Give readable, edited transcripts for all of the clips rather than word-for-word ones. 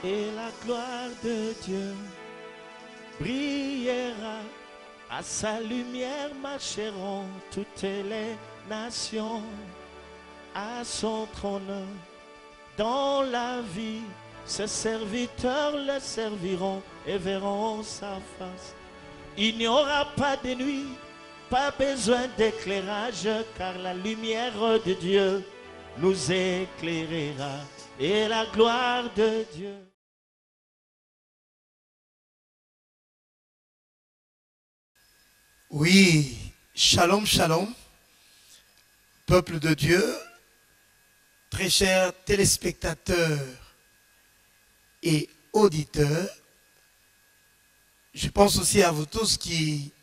et la gloire de Dieu brillera. À sa lumière marcheront toutes les nations. À son trône, dans la vie, ses serviteurs le serviront et verront sa face. Il n'y aura pas de nuit, pas besoin d'éclairage, car la lumière de Dieu nous éclairera et la gloire de Dieu. Oui, shalom, shalom, peuple de Dieu, très chers téléspectateurs et auditeurs. Je pense aussi à vous tous qui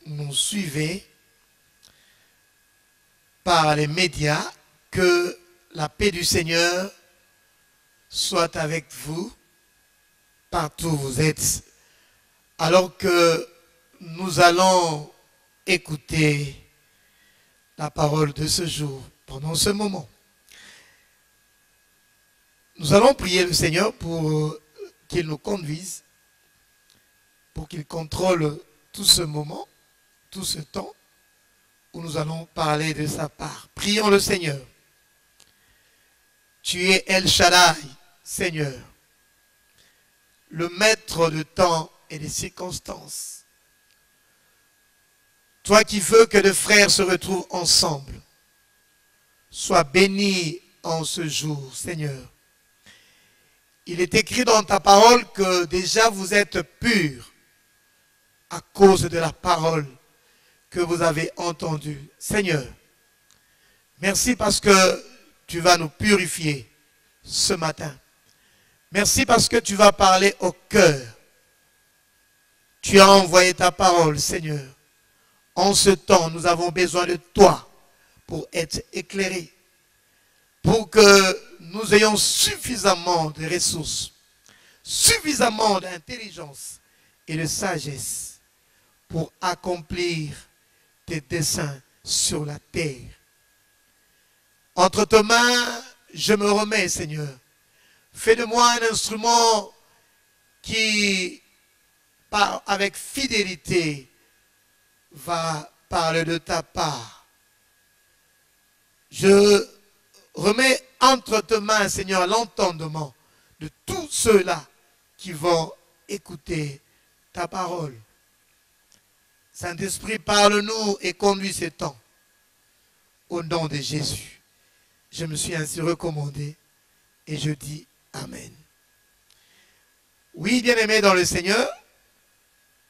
nous suivez par les médias. Que la paix du Seigneur soit avec vous partout où vous êtes. Alors que nous allons écouter la parole de ce jour pendant ce moment. Nous allons prier le Seigneur pour qu'il nous conduise, pour qu'il contrôle tout ce moment, tout ce temps où nous allons parler de sa part. Prions le Seigneur. Tu es El Shaddai, Seigneur, le maître de temps et des circonstances. Toi qui veux que les frères se retrouvent ensemble, sois béni en ce jour, Seigneur. Il est écrit dans ta parole que déjà vous êtes purs à cause de la parole que vous avez entendue. Seigneur, merci parce que tu vas nous purifier ce matin. Merci parce que tu vas parler au cœur. Tu as envoyé ta parole, Seigneur. En ce temps, nous avons besoin de toi pour être éclairés, pour que nous ayons suffisamment de ressources, suffisamment d'intelligence et de sagesse pour accomplir tes desseins sur la terre. Entre tes mains, je me remets, Seigneur. Fais de moi un instrument qui, avec fidélité, va parler de ta part. Je remets entre tes mains, Seigneur, l'entendement de tous ceux-là qui vont écouter ta parole. Saint-Esprit, parle-nous et conduis ce temps. Au nom de Jésus. Je me suis ainsi recommandé et je dis Amen. Oui, bien-aimés dans le Seigneur,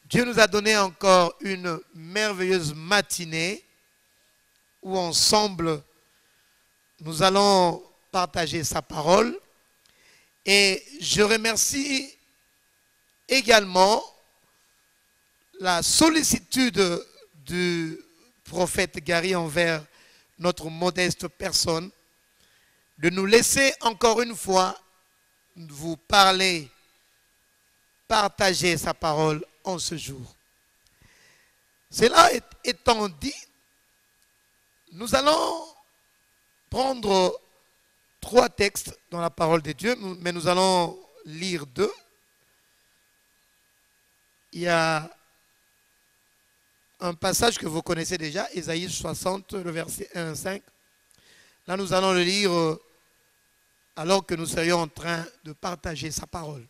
Dieu nous a donné encore une merveilleuse matinée où ensemble nous allons partager sa parole. Et je remercie également la sollicitude du prophète Gary envers notre modeste personne, de nous laisser encore une fois vous parler, partager sa parole en ce jour. Cela étant dit, nous allons prendre 3 textes dans la parole de Dieu, mais nous allons lire 2. Il y a un passage que vous connaissez déjà, Ésaïe 60, le verset 1 à 5. Là, nous allons le lire alors que nous serions en train de partager sa parole.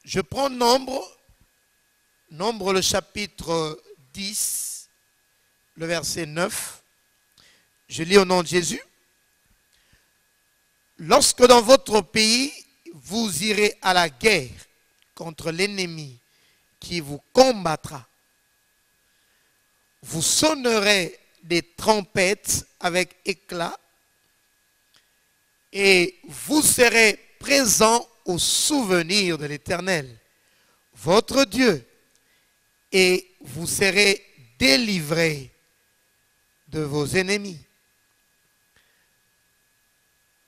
Je prends Nombre le chapitre 10, le verset 9. Je lis au nom de Jésus. Lorsque dans votre pays, vous irez à la guerre contre l'ennemi qui vous combattra, vous sonnerez des trompettes avec éclat et vous serez présents au souvenir de l'Éternel, votre Dieu, et vous serez délivrés de vos ennemis.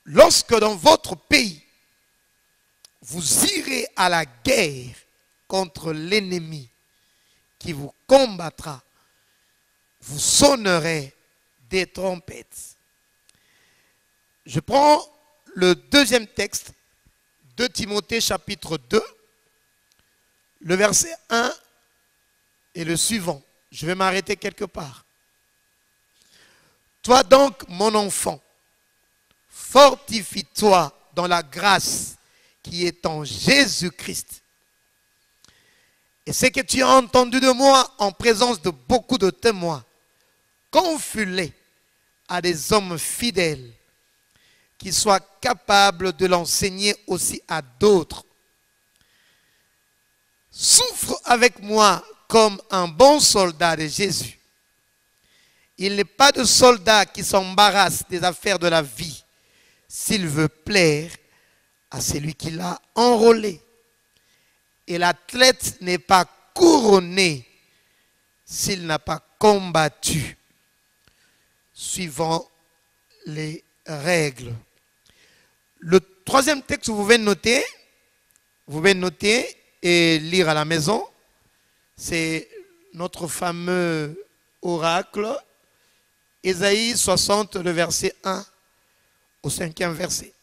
Lorsque dans votre pays, vous irez à la guerre contre l'ennemi qui vous combattra, vous sonnerez des trompettes. Je prends le deuxième texte 2 Timothée chapitre 2, le verset 1 et le suivant. Je vais m'arrêter quelque part. Toi donc, mon enfant, fortifie-toi dans la grâce qui est en Jésus-Christ. Et ce que tu as entendu de moi en présence de beaucoup de témoins, confie-le à des hommes fidèles qui soient capables de l'enseigner aussi à d'autres. Souffre avec moi comme un bon soldat de Jésus. Il n'est pas de soldat qui s'embarrasse des affaires de la vie s'il veut plaire à celui qui l'a enrôlé. Et l'athlète n'est pas couronné s'il n'a pas combattu suivant les règles. Le troisième texte, vous pouvez noter et lire à la maison. C'est notre fameux oracle, Ésaïe 60, le verset 1 au 5e verset.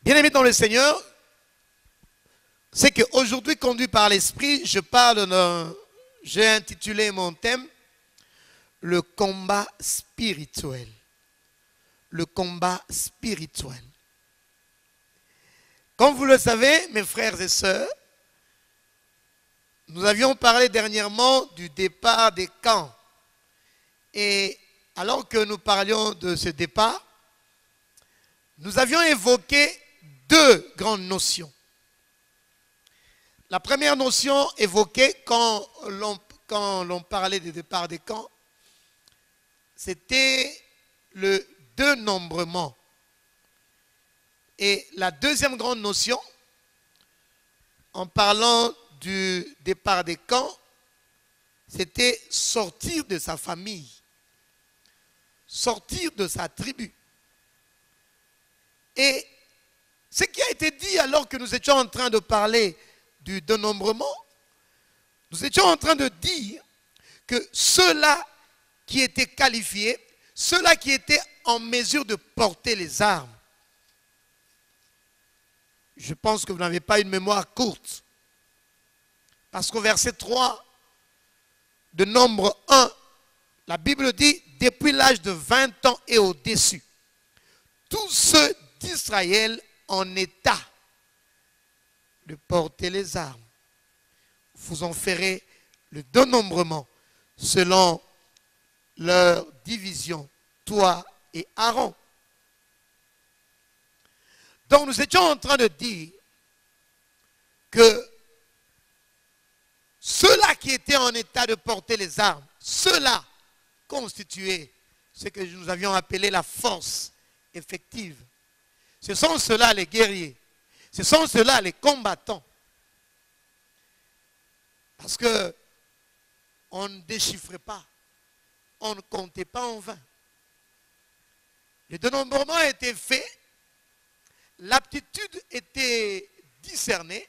Bien-aimés dans le Seigneur, c'est qu'aujourd'hui, conduit par l'Esprit, j'ai intitulé mon thème « Le combat spirituel ». Le combat spirituel. Comme vous le savez, mes frères et sœurs, nous avions parlé dernièrement du départ des camps. Et alors que nous parlions de ce départ, nous avions évoqué 2 grandes notions. La première notion évoquée quand l'on parlait du départ des camps, c'était le dénombrement. Et la deuxième grande notion, en parlant du départ des camps, c'était sortir de sa famille, sortir de sa tribu. Et ce qui a été dit alors que nous étions en train de parler du dénombrement, nous étions en train de dire que ceux-là qui étaient qualifiés, ceux-là qui étaient en mesure de porter les armes, je pense que vous n'avez pas une mémoire courte. Parce qu'au verset 3 de Nombre 1, la Bible dit, depuis l'âge de 20 ans et au-dessus, tous ceux d'Israël en état de porter les armes, vous en ferez le dénombrement selon leur division, toi et Aaron. Donc nous étions en train de dire que ceux-là qui étaient en état de porter les armes, ceux-là constituaient ce que nous avions appelé la force effective. Ce sont ceux-là les guerriers. Ce sont ceux-là les combattants. Parce que on ne déchiffrait pas, on ne comptait pas en vain. Le dénombrement a été fait, l'aptitude était discernée,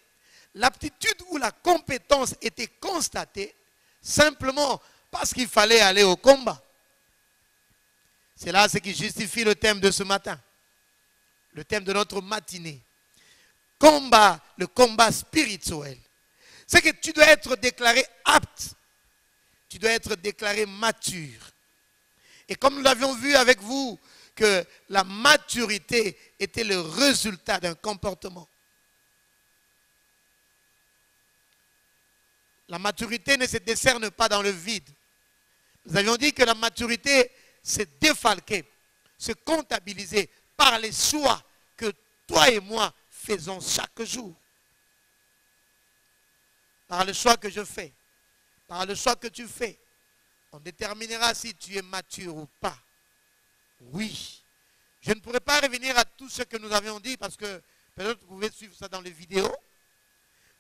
l'aptitude ou la compétence était constatée simplement parce qu'il fallait aller au combat. C'est là ce qui justifie le thème de ce matin, le thème de notre matinée. Combat, le combat spirituel. C'est que tu dois être déclaré apte, tu dois être déclaré mature. Et comme nous l'avions vu avec vous, que la maturité était le résultat d'un comportement. La maturité ne se décerne pas dans le vide. Nous avions dit que la maturité s'est défalquée, se comptabiliser par les choix que toi et moi faisons chaque jour. Par le choix que je fais, par le choix que tu fais, on déterminera si tu es mature ou pas. Oui. Je ne pourrais pas revenir à tout ce que nous avions dit parce que peut-être vous pouvez suivre ça dans les vidéos.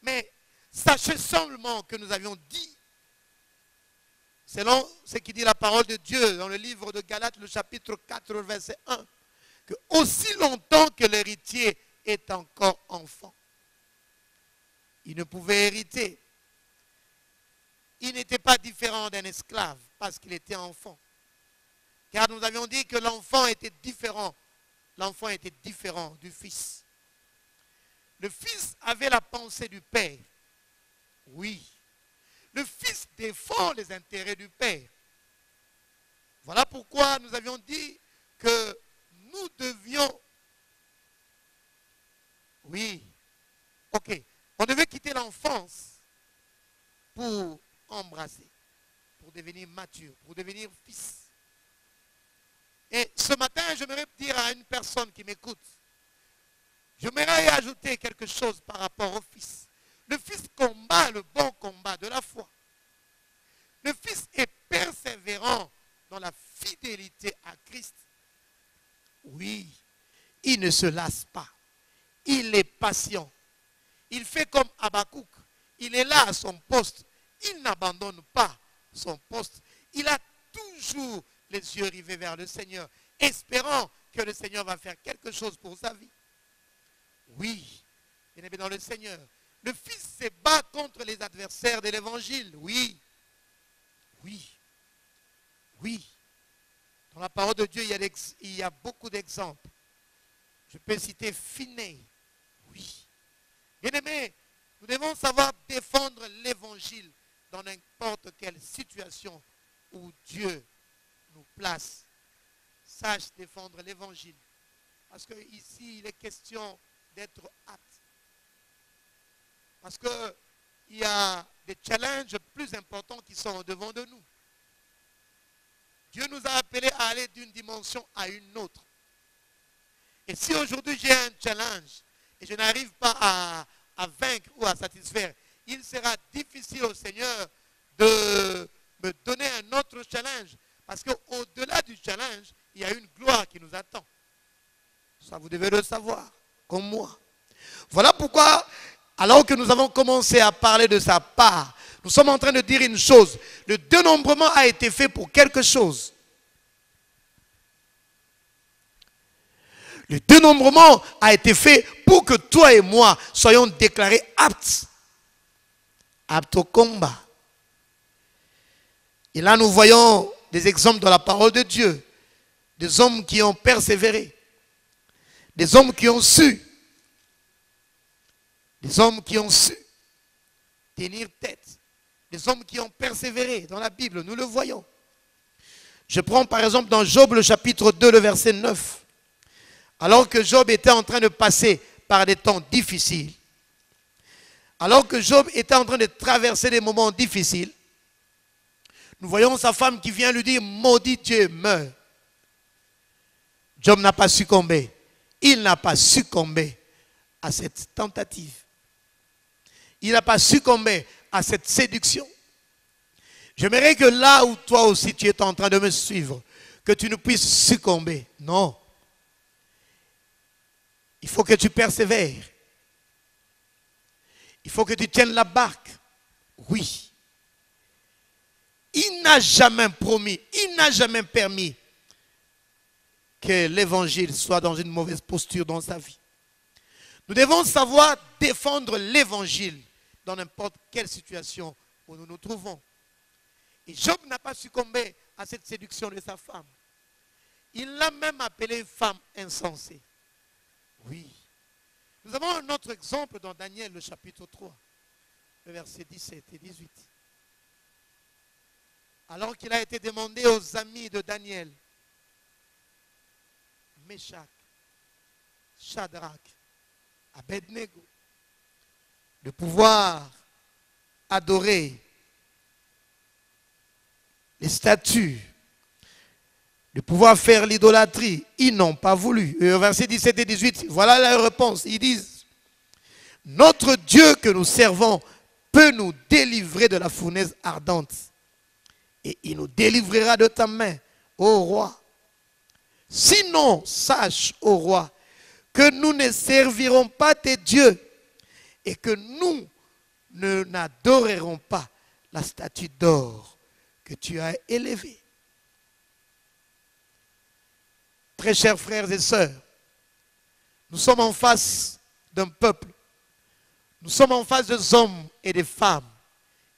Mais sachez seulement que nous avions dit, selon ce qui dit la parole de Dieu dans le livre de Galates, le chapitre 4, verset 1, que aussi longtemps que l'héritier est encore enfant, il ne pouvait hériter. Il n'était pas différent d'un esclave parce qu'il était enfant. Car nous avions dit que l'enfant était différent. L'enfant était différent du fils. Le Fils avait la pensée du Père. Oui. Le Fils défend les intérêts du Père. Voilà pourquoi nous avions dit que nous devions... Oui. Ok. On devait quitter l'enfance pour embrasser, pour devenir mature, pour devenir fils. Et ce matin, j'aimerais dire à une personne qui m'écoute, j'aimerais ajouter quelque chose par rapport au Fils. Le Fils combat le bon combat de la foi. Le Fils est persévérant dans la fidélité à Christ. Oui, il ne se lasse pas. Il est patient. Il fait comme Habakkuk. Il est là à son poste. Il n'abandonne pas son poste. Il a toujours les yeux rivés vers le Seigneur, espérant que le Seigneur va faire quelque chose pour sa vie. Oui, il est dans le Seigneur. Le Fils se bat contre les adversaires de l'Évangile. Oui, oui, oui. Dans la parole de Dieu, il y a beaucoup d'exemples. Je peux citer Finney. Oui. Bien-aimés, nous devons savoir défendre l'Évangile dans n'importe quelle situation où Dieu nous place. Sache défendre l'Évangile. Parce que ici, il est question d'être apte. Parce qu'il y a des challenges plus importants qui sont devant de nous. Dieu nous a appelés à aller d'une dimension à une autre. Et si aujourd'hui j'ai un challenge et je n'arrive pas à vaincre ou à satisfaire, il sera difficile au Seigneur de me donner un autre challenge. Parce qu'au-delà du challenge, il y a une gloire qui nous attend. Ça, vous devez le savoir, comme moi. Voilà pourquoi, alors que nous avons commencé à parler de sa part, nous sommes en train de dire une chose. Le dénombrement a été fait pour quelque chose. Le dénombrement a été fait pour que toi et moi soyons déclarés aptes. Aptes au combat. Et là, nous voyons des exemples dans la parole de Dieu. Des hommes qui ont persévéré. Des hommes qui ont su. Des hommes qui ont su tenir tête. Des hommes qui ont persévéré dans la Bible. Nous le voyons. Je prends par exemple dans Job le chapitre 2, le verset 9. Alors que Job était en train de passer par des temps difficiles. Alors que Job était en train de traverser des moments difficiles. Nous voyons sa femme qui vient lui dire, maudit Dieu, meurs. Job n'a pas succombé. Il n'a pas succombé à cette tentative. Il n'a pas succombé à cette séduction. J'aimerais que là où toi aussi tu es en train de me suivre, que tu ne puisses succomber. Non. Il faut que tu persévères. Il faut que tu tiennes la barque. Oui. Il n'a jamais promis, il n'a jamais permis que l'évangile soit dans une mauvaise posture dans sa vie. Nous devons savoir défendre l'évangile dans n'importe quelle situation où nous nous trouvons. Et Job n'a pas succombé à cette séduction de sa femme. Il l'a même appelée femme insensée. Oui. Nous avons un autre exemple dans Daniel, le chapitre 3, le verset 17 et 18. Alors qu'il a été demandé aux amis de Daniel, Meshach, Shadrach, Abednego, de pouvoir adorer les statues, de pouvoir faire l'idolâtrie, ils n'ont pas voulu. Et au verset 17 et 18, voilà la réponse. Ils disent, notre Dieu que nous servons peut nous délivrer de la fournaise ardente. Et il nous délivrera de ta main, ô roi. Sinon, sache, ô roi, que nous ne servirons pas tes dieux et que nous n'adorerons pas la statue d'or que tu as élevée. Très chers frères et sœurs, nous sommes en face d'un peuple. Nous sommes en face des hommes et des femmes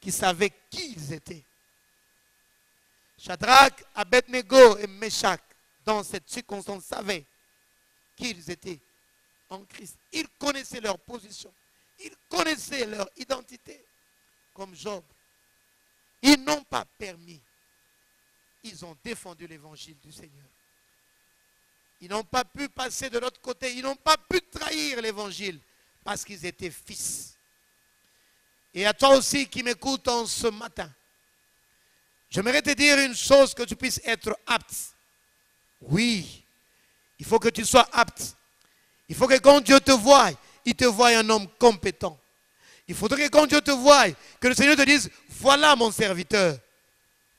qui savaient qui ils étaient. Shadrach, Abednego et Meshach, dans cette circonstance, savaient qui ils étaient en Christ. Ils connaissaient leur position. Ils connaissaient leur identité. Comme Job. Ils n'ont pas permis. Ils ont défendu l'évangile du Seigneur. Ils n'ont pas pu passer de l'autre côté. Ils n'ont pas pu trahir l'évangile parce qu'ils étaient fils. Et à toi aussi qui m'écoutes en ce matin, j'aimerais te dire une chose, que tu puisses être apte. Oui, il faut que tu sois apte. Il faut que quand Dieu te voie, il te voie un homme compétent. Il faudrait que quand Dieu te voie, que le Seigneur te dise, voilà mon serviteur.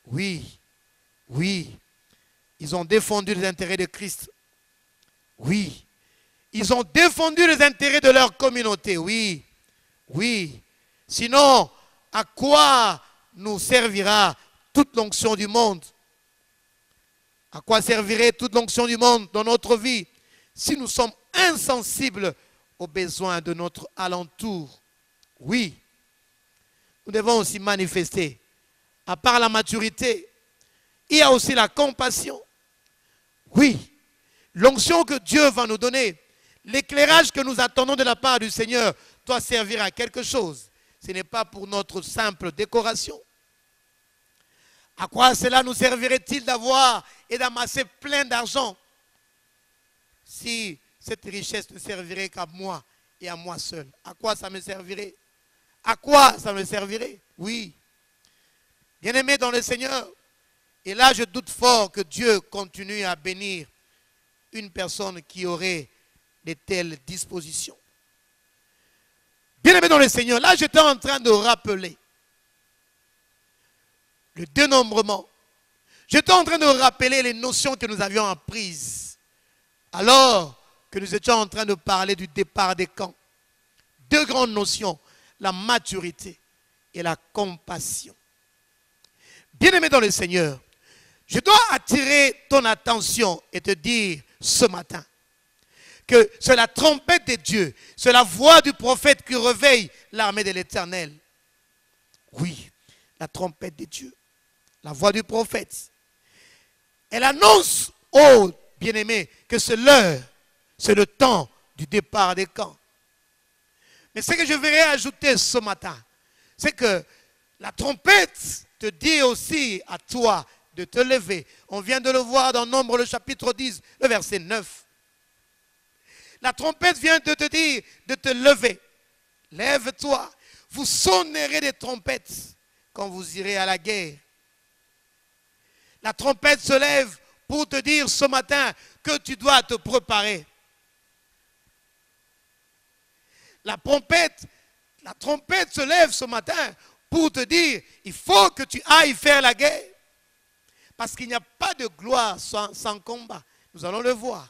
Oui, oui, ils ont défendu les intérêts de Christ. Oui, ils ont défendu les intérêts de leur communauté. Oui, oui. Sinon, à quoi nous servira toute l'onction du monde? À quoi servirait toute l'onction du monde dans notre vie si nous sommes insensibles aux besoins de notre alentour? Oui, nous devons aussi manifester. À part la maturité, il y a aussi la compassion. Oui, l'onction que Dieu va nous donner, l'éclairage que nous attendons de la part du Seigneur doit servir à quelque chose. Ce n'est pas pour notre simple décoration. À quoi cela nous servirait-il d'avoir et d'amasser plein d'argent si cette richesse ne servirait qu'à moi et à moi seul? À quoi ça me servirait? À quoi ça me servirait? Oui. Bien-aimé dans le Seigneur, et là je doute fort que Dieu continue à bénir une personne qui aurait de telles dispositions. Bien-aimé dans le Seigneur, là j'étais en train de rappeler le dénombrement. J'étais en train de rappeler les notions que nous avions apprises alors que nous étions en train de parler du départ des camps. Deux grandes notions, la maturité et la compassion. Bien-aimé dans le Seigneur, je dois attirer ton attention et te dire ce matin que c'est la trompette de Dieu, c'est la voix du prophète qui réveille l'armée de l'Éternel. Oui, la trompette de Dieu, la voix du prophète. Elle annonce, oh bien-aimé, que c'est l'heure, c'est le temps du départ des camps. Mais ce que je voudrais ajouter ce matin, c'est que la trompette te dit aussi à toi de te lever. On vient de le voir dans Nombre, le chapitre 10, le verset 9. La trompette vient de te dire de te lever. Lève-toi. Vous sonnerez des trompettes quand vous irez à la guerre. La trompette se lève pour te dire ce matin que tu dois te préparer. La trompette se lève ce matin pour te dire il faut que tu ailles faire la guerre. Parce qu'il n'y a pas de gloire sans combat. Nous allons le voir.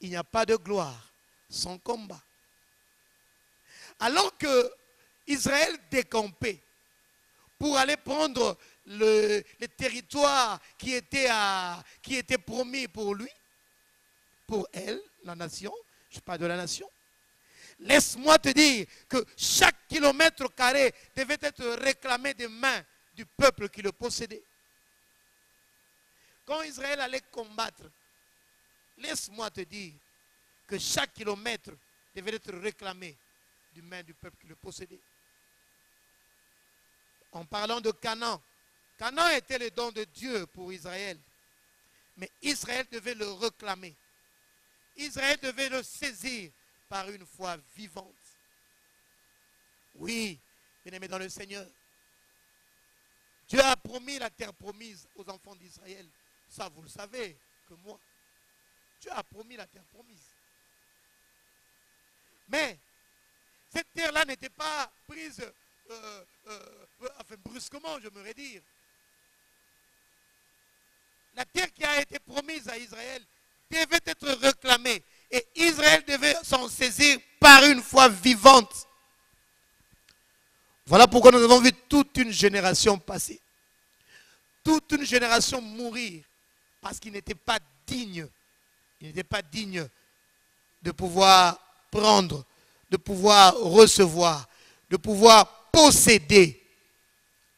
Il n'y a pas de gloire sans combat. Alors que Israël décampait pour aller prendre le territoire qui était promis pour lui, pour elle, la nation, je parle de la nation. Laisse-moi te dire que chaque kilomètre carré devait être réclamé des mains du peuple qui le possédait. Quand Israël allait combattre, laisse-moi te dire que chaque kilomètre devait être réclamé des mains du peuple qui le possédait. En parlant de Canaan, Canaan était le don de Dieu pour Israël. Mais Israël devait le réclamer. Israël devait le saisir par une foi vivante. Oui, bien-aimés dans le Seigneur, Dieu a promis la terre promise aux enfants d'Israël. Ça, vous le savez que moi. Dieu a promis la terre promise. Mais cette terre-là n'était pas prise brusquement, j'aimerais dire. La terre qui a été promise à Israël devait être réclamée. Et Israël devait s'en saisir par une foi vivante. Voilà pourquoi nous avons vu toute une génération passer. Toute une génération mourir. Parce qu'il n'était pas digne. Il n'était pas digne de pouvoir prendre, de pouvoir recevoir, de pouvoir posséder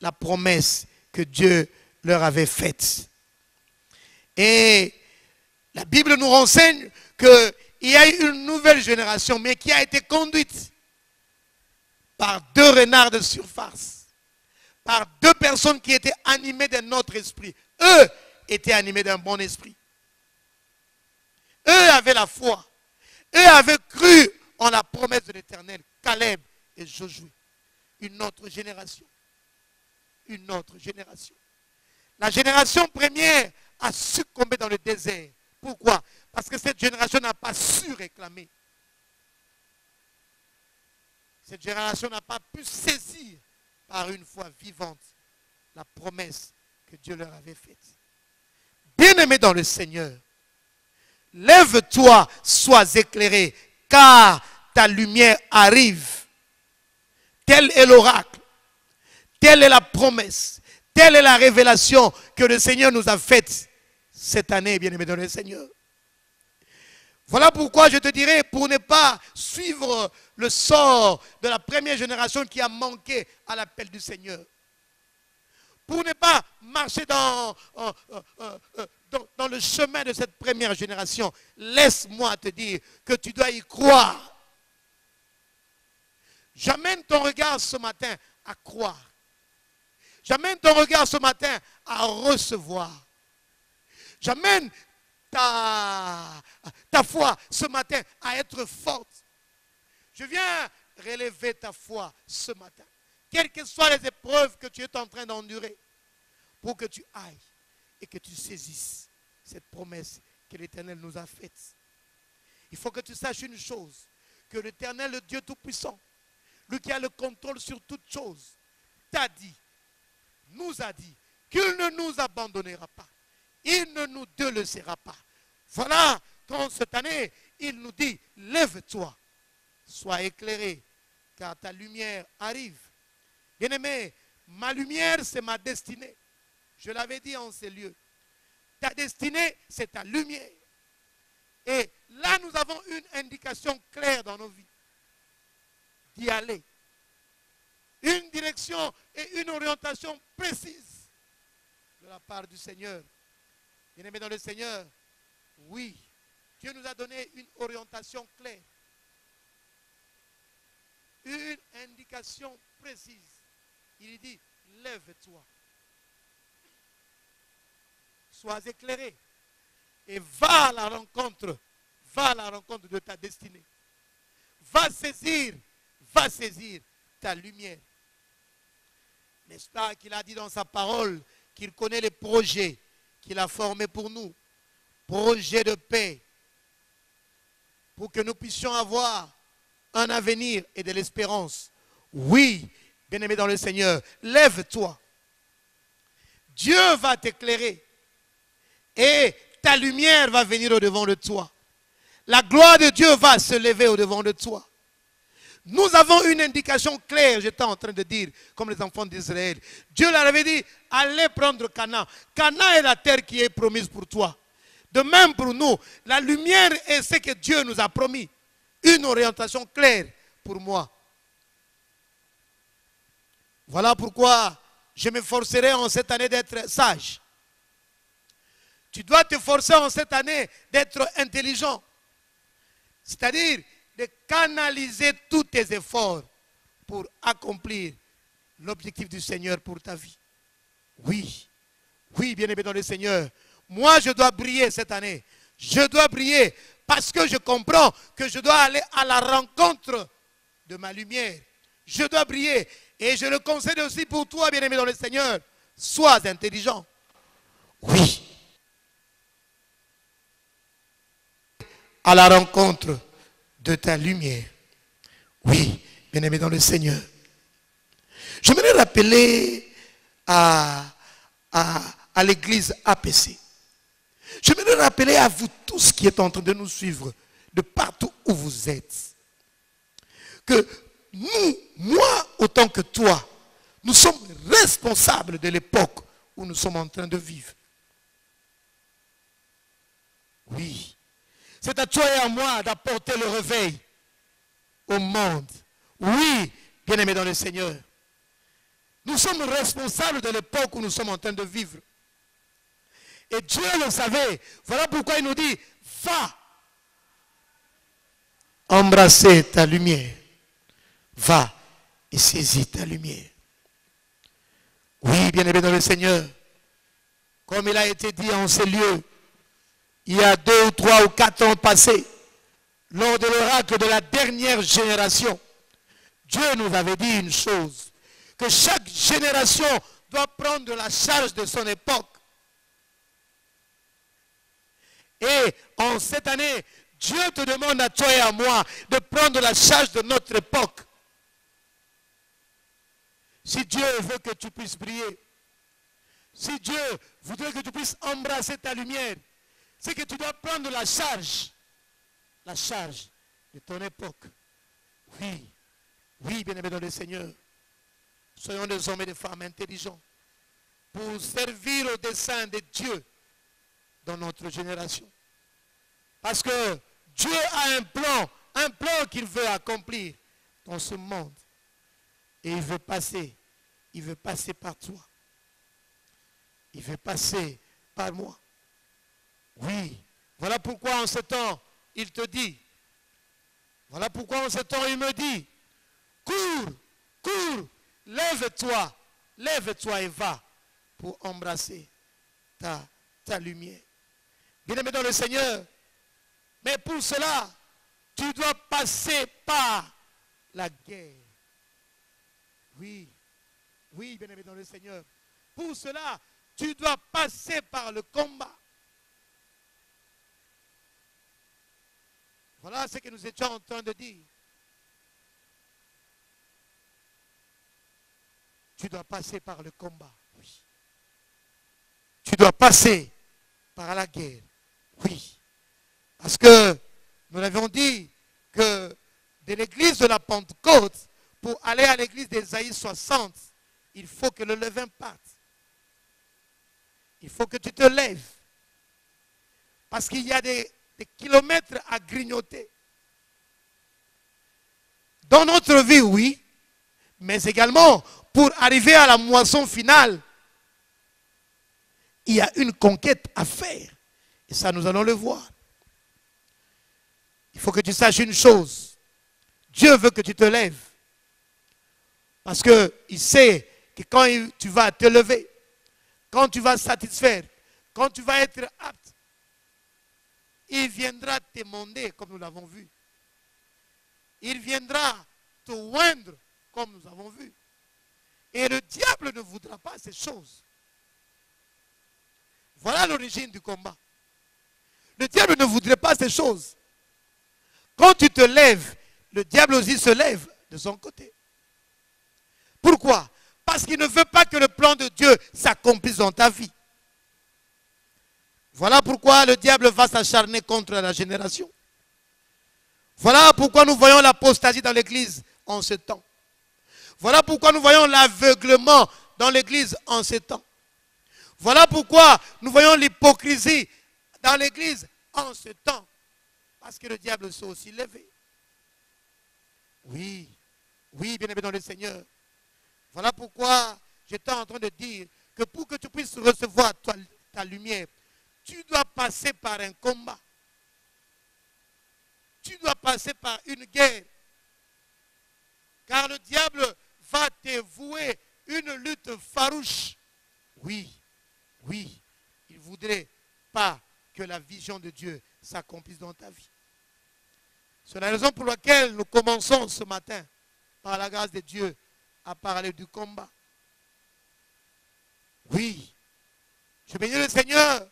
la promesse que Dieu leur avait faite. Et la Bible nous renseigne qu'il il y a eu une nouvelle génération, mais qui a été conduite par 2 renards de surface, par 2 personnes qui étaient animées d'un autre esprit. Eux étaient animés d'un bon esprit. Eux avaient la foi. Eux avaient cru en la promesse de l'Éternel. Caleb et Josué. Une autre génération. Une autre génération. La génération première a succombé dans le désert. Pourquoi? Parce que cette génération n'a pas su réclamer. Cette génération n'a pas pu saisir par une foi vivante la promesse que Dieu leur avait faite. Bien-aimé dans le Seigneur, lève-toi, sois éclairé, car ta lumière arrive. Tel est l'oracle, telle est la promesse, telle est la révélation que le Seigneur nous a faite cette année, bien-aimé dans le Seigneur. Voilà pourquoi je te dirais, pour ne pas suivre le sort de la première génération qui a manqué à l'appel du Seigneur, pour ne pas marcher dans le chemin de cette première génération, laisse-moi te dire que tu dois y croire. J'amène ton regard ce matin à croire. J'amène ton regard ce matin à recevoir. J'amène ta foi ce matin à être forte. Je viens relever ta foi ce matin. Quelles que soient les épreuves que tu es en train d'endurer, pour que tu ailles et que tu saisisses cette promesse que l'Éternel nous a faite. Il faut que tu saches une chose, que l'Éternel, le Dieu Tout-Puissant, lui qui a le contrôle sur toutes choses, t'a dit, nous a dit, qu'il ne nous abandonnera pas. Il ne nous délaissera pas. Voilà, quand cette année, il nous dit, lève-toi, sois éclairé, car ta lumière arrive. Bien-aimé, ma lumière, c'est ma destinée. Je l'avais dit en ces lieux. Ta destinée, c'est ta lumière. Et là, nous avons une indication claire dans nos vies. D'y aller. Une direction et une orientation précise de la part du Seigneur. Bien-aimé dans le Seigneur, oui, Dieu nous a donné une orientation claire. Une indication précise. Il dit, lève-toi. Sois éclairé. Et va à la rencontre de ta destinée. Va saisir ta lumière. N'est-ce pas qu'il a dit dans sa parole qu'il connaît les projets qu'il a formés pour nous. Projets de paix. Pour que nous puissions avoir un avenir et de l'espérance. Oui, bien-aimé dans le Seigneur, lève-toi. Dieu va t'éclairer. Et ta lumière va venir au-devant de toi. La gloire de Dieu va se lever au-devant de toi. Nous avons une indication claire, j'étais en train de dire, comme les enfants d'Israël. Dieu leur avait dit, allez prendre Canaan. Canaan est la terre qui est promise pour toi. De même pour nous, la lumière est ce que Dieu nous a promis. Une orientation claire pour moi. Voilà pourquoi je me forcerai en cette année d'être sage. Tu dois te forcer en cette année d'être intelligent. C'est-à-dire de canaliser tous tes efforts pour accomplir l'objectif du Seigneur pour ta vie. Oui, oui, bien-aimé dans le Seigneur. Moi, je dois briller cette année. Je dois briller parce que je comprends que je dois aller à la rencontre de ma lumière. Je dois briller. Et je le conseille aussi pour toi, bien-aimé dans le Seigneur. Sois intelligent. Oui. À la rencontre de ta lumière. Oui, bien-aimé dans le Seigneur. J'aimerais rappeler à l'église APC. J'aimerais rappeler à vous tous qui êtes en train de nous suivre, de partout où vous êtes, que nous, moi autant que toi, nous sommes responsables de l'époque où nous sommes en train de vivre. Oui. C'est à toi et à moi d'apporter le réveil au monde. Oui, bien-aimés dans le Seigneur. Nous sommes responsables de l'époque où nous sommes en train de vivre. Et Dieu le savait. Voilà pourquoi il nous dit, va. embrasser ta lumière. Va et saisis ta lumière. Oui, bien-aimé dans le Seigneur, comme il a été dit en ces lieux, il y a 2 ou 3 ou 4 ans passés, lors de l'oracle de la dernière génération, Dieu nous avait dit une chose, que chaque génération doit prendre la charge de son époque. Et en cette année, Dieu te demande à toi et à moi de prendre la charge de notre époque. Si Dieu veut que tu puisses briller, si Dieu voudrait que tu puisses embrasser ta lumière, c'est que tu dois prendre la charge de ton époque. Oui, oui, bien-aimés dans le Seigneur, soyons des hommes et des femmes intelligents pour servir au dessein de Dieu dans notre génération. Parce que Dieu a un plan qu'il veut accomplir dans ce monde. Et il veut passer par toi. Il veut passer par moi. Oui, voilà pourquoi en ce temps, il te dit, voilà pourquoi en ce temps, il me dit, cours, cours, lève-toi et va pour embrasser ta lumière. Bien-aimé dans le Seigneur, mais pour cela, tu dois passer par la guerre. Oui, oui, bien-aimé dans le Seigneur. Pour cela, tu dois passer par le combat. Voilà ce que nous étions en train de dire. Tu dois passer par le combat. Oui. Tu dois passer par la guerre. Oui. Parce que nous l'avons dit que de l'église de la Pentecôte, pour aller à l'église d'Ésaïe 60, il faut que le levain parte. Il faut que tu te lèves. Parce qu'il y a des kilomètres à grignoter. Dans notre vie, oui, mais également pour arriver à la moisson finale, il y a une conquête à faire. Et ça, nous allons le voir. Il faut que tu saches une chose. Dieu veut que tu te lèves. Parce qu'il sait que quand tu vas te lever, quand tu vas satisfaire, quand tu vas être apte, il viendra t'émonder comme nous l'avons vu. Il viendra te oindre comme nous avons vu. Et le diable ne voudra pas ces choses. Voilà l'origine du combat. Le diable ne voudrait pas ces choses. Quand tu te lèves, le diable aussi se lève de son côté. Pourquoi? Parce qu'il ne veut pas que le plan de Dieu s'accomplisse dans ta vie. Voilà pourquoi le diable va s'acharner contre la génération. Voilà pourquoi nous voyons l'apostasie dans l'église en ce temps. Voilà pourquoi nous voyons l'aveuglement dans l'église en ce temps. Voilà pourquoi nous voyons l'hypocrisie dans l'église en ce temps. Parce que le diable s'est aussi levé. Oui, oui, bien-aimé dans le Seigneur. Voilà pourquoi j'étais en train de dire que pour que tu puisses recevoir ta lumière, tu dois passer par un combat. Tu dois passer par une guerre. Car le diable va te vouer une lutte farouche. Oui, oui, il ne voudrait pas que la vision de Dieu s'accomplisse dans ta vie. C'est la raison pour laquelle nous commençons ce matin, par la grâce de Dieu, à parler du combat. Oui, je bénis le Seigneur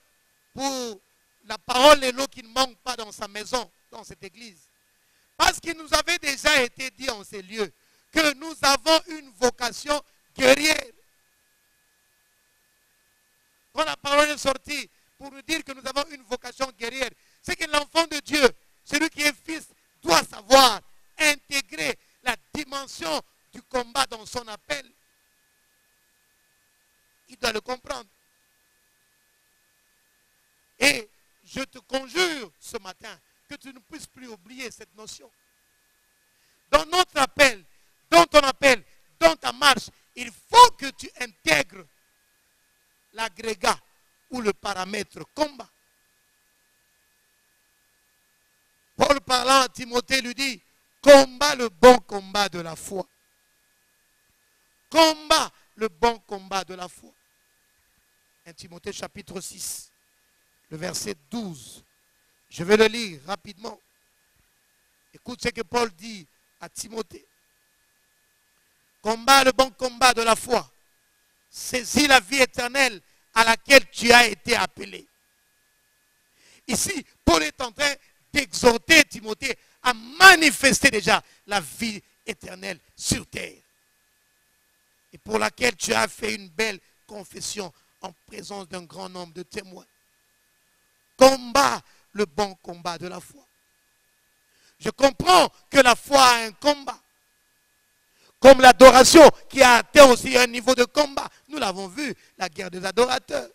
pour la parole et l'eau qui ne manquent pas dans sa maison, dans cette église. Parce qu'il nous avait déjà été dit en ces lieux que nous avons une vocation guerrière. Quand la parole est sortie pour nous dire que nous avons une vocation guerrière, c'est que l'enfant de Dieu, celui qui est fils, doit savoir intégrer la dimension du combat dans son appel. Il doit le comprendre. Et je te conjure ce matin que tu ne puisses plus oublier cette notion. Dans notre appel, dans ton appel, dans ta marche, il faut que tu intègres l'agrégat ou le paramètre combat. Paul parlant à Timothée lui dit, combat le bon combat de la foi. Combat le bon combat de la foi. 1 Timothée chapitre 6, le verset 12. Je vais le lire rapidement. Écoute ce que Paul dit à Timothée. Combat le bon combat de la foi. Saisis la vie éternelle à laquelle tu as été appelé. Ici, Paul est en train d'exhorter Timothée à manifester déjà la vie éternelle sur terre. Et pour laquelle tu as fait une belle confession en présence d'un grand nombre de témoins. Combat le bon combat de la foi. Je comprends que la foi a un combat. Comme l'adoration qui a atteint aussi un niveau de combat. Nous l'avons vu, la guerre des adorateurs.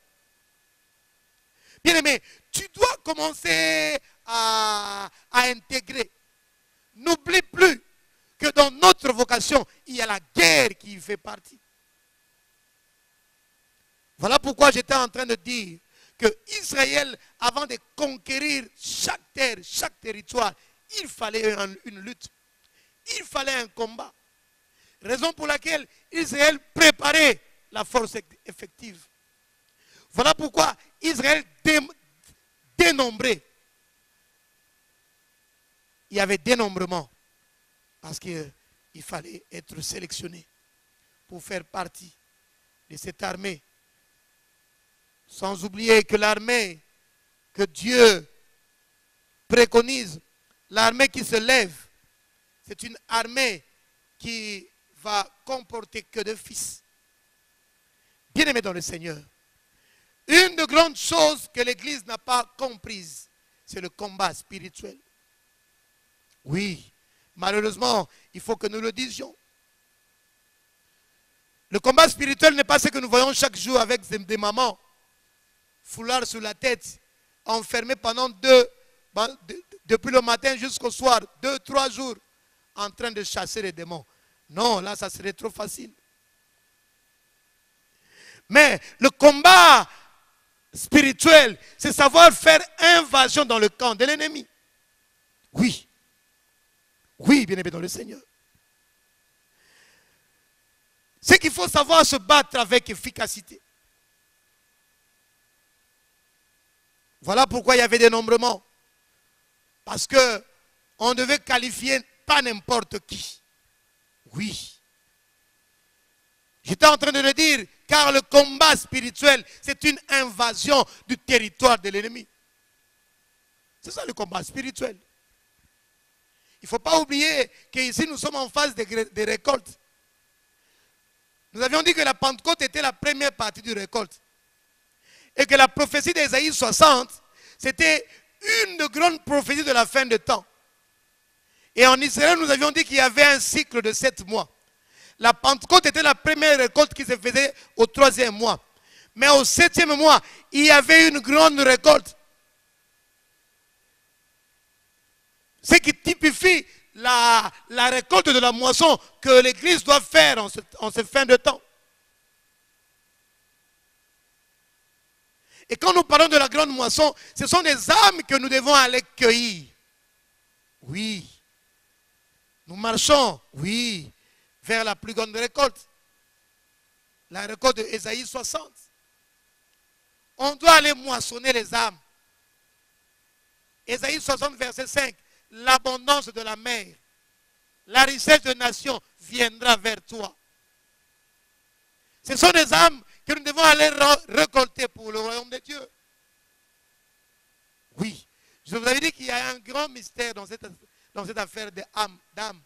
Bien-aimé, tu dois commencer à intégrer. N'oublie plus que dans notre vocation, il y a la guerre qui y fait partie. Voilà pourquoi j'étais en train de dire que Israël, avant de conquérir chaque terre, chaque territoire, il fallait une lutte. Il fallait un combat. Raison pour laquelle Israël préparait la force effective. Voilà pourquoi Israël dénombrait. Il y avait dénombrement. Parce qu'il fallait être sélectionné pour faire partie de cette armée. Sans oublier que l'armée que Dieu préconise, l'armée qui se lève, c'est une armée qui va comporter que de fils. Bien-aimés dans le Seigneur, une des grandes choses que l'Église n'a pas comprises, c'est le combat spirituel. Oui, malheureusement, il faut que nous le disions. Le combat spirituel n'est pas ce que nous voyons chaque jour avec des mamans, foulard sur la tête, enfermées pendant depuis le matin jusqu'au soir, 2-3 jours, en train de chasser les démons. Non, là, ça serait trop facile. Mais le combat spirituel, c'est savoir faire invasion dans le camp de l'ennemi. Oui. Oui, bien-aimé dans le Seigneur. C'est qu'il faut savoir se battre avec efficacité. Voilà pourquoi il y avait des dénombrements. Parce que on devait qualifier pas n'importe qui. Oui. J'étais en train de le dire, car le combat spirituel, c'est une invasion du territoire de l'ennemi. C'est ça le combat spirituel. Il ne faut pas oublier qu'ici nous sommes en phase de récolte. Nous avions dit que la Pentecôte était la première partie du récolte. Et que la prophétie d'Ésaïe 60, c'était une de grandes prophéties de la fin de temps. Et en Israël, nous avions dit qu'il y avait un cycle de 7 mois. La Pentecôte était la première récolte qui se faisait au 3e mois. Mais au 7e mois, il y avait une grande récolte. Ce qui typifie la récolte de la moisson que l'Église doit faire en ce fin de temps. Et quand nous parlons de la grande moisson, ce sont des âmes que nous devons aller cueillir. Oui. Nous marchons, oui, vers la plus grande récolte. La récolte d'Ésaïe 60. On doit aller moissonner les âmes. Ésaïe 60, verset 5. L'abondance de la mer, la richesse de nations viendra vers toi. Ce sont des âmes que nous devons aller récolter pour le royaume de Dieu. Oui, je vous avais dit qu'il y a un grand mystère dans cette affaire d'âme.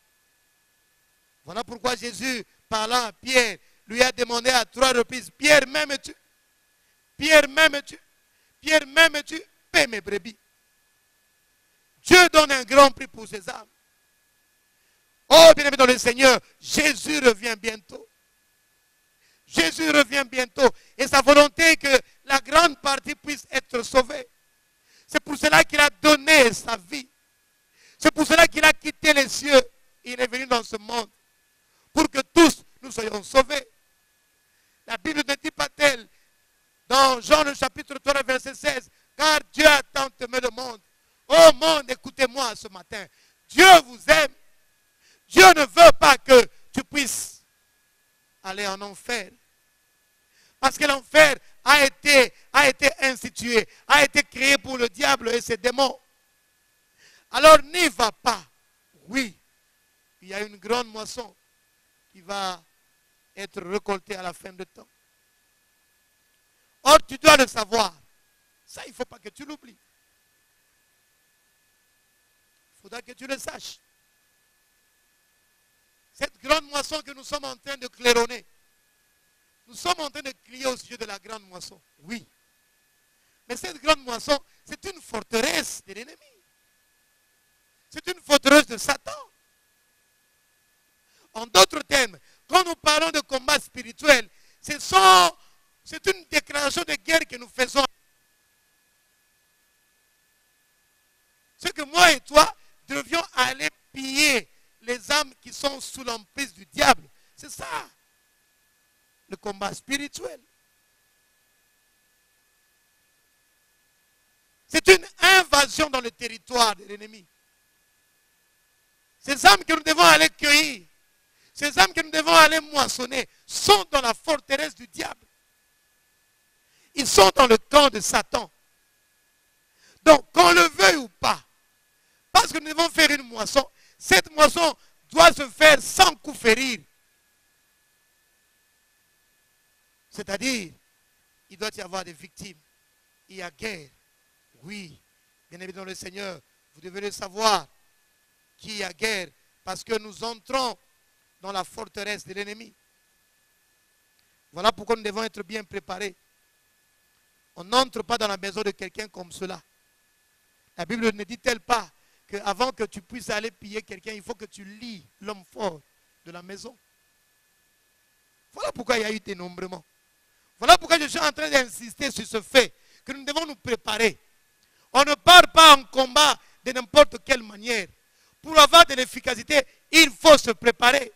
Voilà pourquoi Jésus, parlant à Pierre, lui a demandé à 3 reprises, Pierre, m'aimes-tu? Pierre, m'aimes-tu? Pierre, m'aimes-tu? Paie mes brebis. Dieu donne un grand prix pour ses âmes. Oh, bien-aimé dans le Seigneur, Jésus revient bientôt. Jésus revient bientôt. Et sa volonté est que la grande partie puisse être sauvée. C'est pour cela qu'il a donné sa vie. C'est pour cela qu'il a quitté les cieux. Il est venu dans ce monde. Pour que tous nous soyons sauvés. La Bible ne dit pas tel. Dans Jean le chapitre 3, verset 16. Car Dieu a tant aimé le monde. Oh monde, écoutez-moi ce matin. Dieu vous aime. Dieu ne veut pas que tu puisses aller en enfer. Parce que l'enfer a été institué, a été créé pour le diable et ses démons. Alors n'y va pas. Oui, il y a une grande moisson qui va être récoltée à la fin de temps. Or, tu dois le savoir. Ça, il ne faut pas que tu l'oublies. Il faudra que tu le saches. Cette grande moisson que nous sommes en train de claironner, nous sommes en train de crier au sujet de la grande moisson. Oui. Mais cette grande moisson, c'est une forteresse de l'ennemi. C'est une forteresse de Satan. En d'autres termes, quand nous parlons de combat spirituel, c'est une déclaration de guerre que nous faisons. C'est que moi et toi devions aller piller les âmes qui sont sous l'emprise du diable. C'est ça, le combat spirituel. C'est une invasion dans le territoire de l'ennemi. Ces âmes que nous devons aller cueillir, ces âmes que nous devons aller moissonner, sont dans la forteresse du diable. Ils sont dans le camp de Satan. Donc, qu'on le veuille ou pas, parce que nous devons faire une moisson, cette moisson doit se faire sans coup férir. C'est-à-dire, il doit y avoir des victimes. Il y a guerre. Oui, bien évidemment le Seigneur, vous devez le savoir, qu'il y a guerre, parce que nous entrons dans la forteresse de l'ennemi. Voilà pourquoi nous devons être bien préparés. On n'entre pas dans la maison de quelqu'un comme cela. La Bible ne dit-elle pas qu'avant que tu puisses aller piller quelqu'un, il faut que tu lis l'homme fort de la maison. Voilà pourquoi il y a eu dénombrement. Voilà pourquoi je suis en train d'insister sur ce fait que nous devons nous préparer. On ne part pas en combat de n'importe quelle manière. Pour avoir de l'efficacité, il faut se préparer.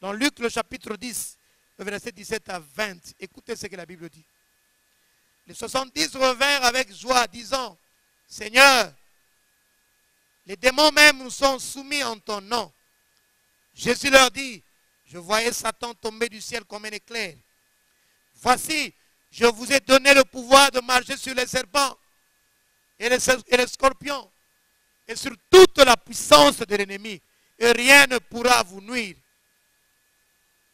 Dans Luc, le chapitre 10, le verset 17 à 20, écoutez ce que la Bible dit. Les 70 revinrent avec joie, disant, Seigneur, les démons même nous sont soumis en ton nom. Jésus leur dit, je voyais Satan tomber du ciel comme un éclair. Voici, je vous ai donné le pouvoir de marcher sur les serpents et les scorpions et sur toute la puissance de l'ennemi, et rien ne pourra vous nuire.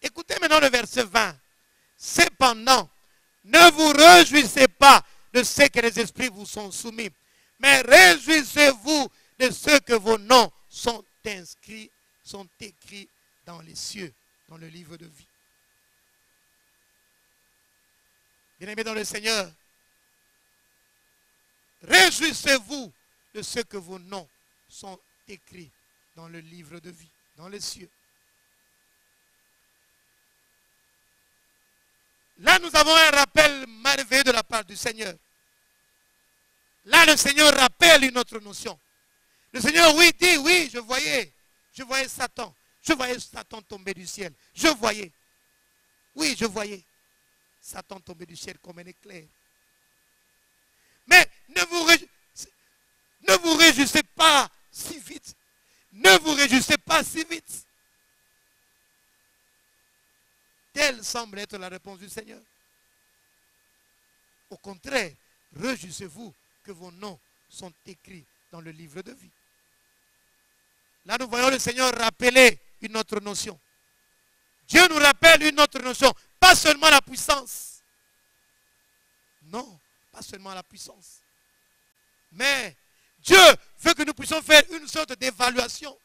Écoutez maintenant le verset 20. Cependant, ne vous réjouissez pas de ce que les esprits vous sont soumis, mais réjouissez-vous de ce que vos noms sont inscrits, sont écrits dans les cieux, dans le livre de vie. Bien-aimés dans le Seigneur, réjouissez-vous de ce que vos noms sont écrits dans le livre de vie, dans les cieux. Là, nous avons un rappel merveilleux de la part du Seigneur. Là, le Seigneur rappelle une autre notion. Le Seigneur, oui, dit, oui, je voyais Satan. Je voyais Satan tomber du ciel. Je voyais. Oui, je voyais Satan tomber du ciel comme un éclair. Mais ne vous réjouissez pas si vite. Ne vous réjouissez pas si vite. Telle semble être la réponse du Seigneur. Au contraire, réjouissez-vous que vos noms sont écrits dans le livre de vie. Là, nous voyons le Seigneur rappeler une autre notion. Dieu nous rappelle une autre notion. Pas seulement la puissance. Non, pas seulement la puissance. Mais Dieu veut que nous puissions faire une sorte d'évaluation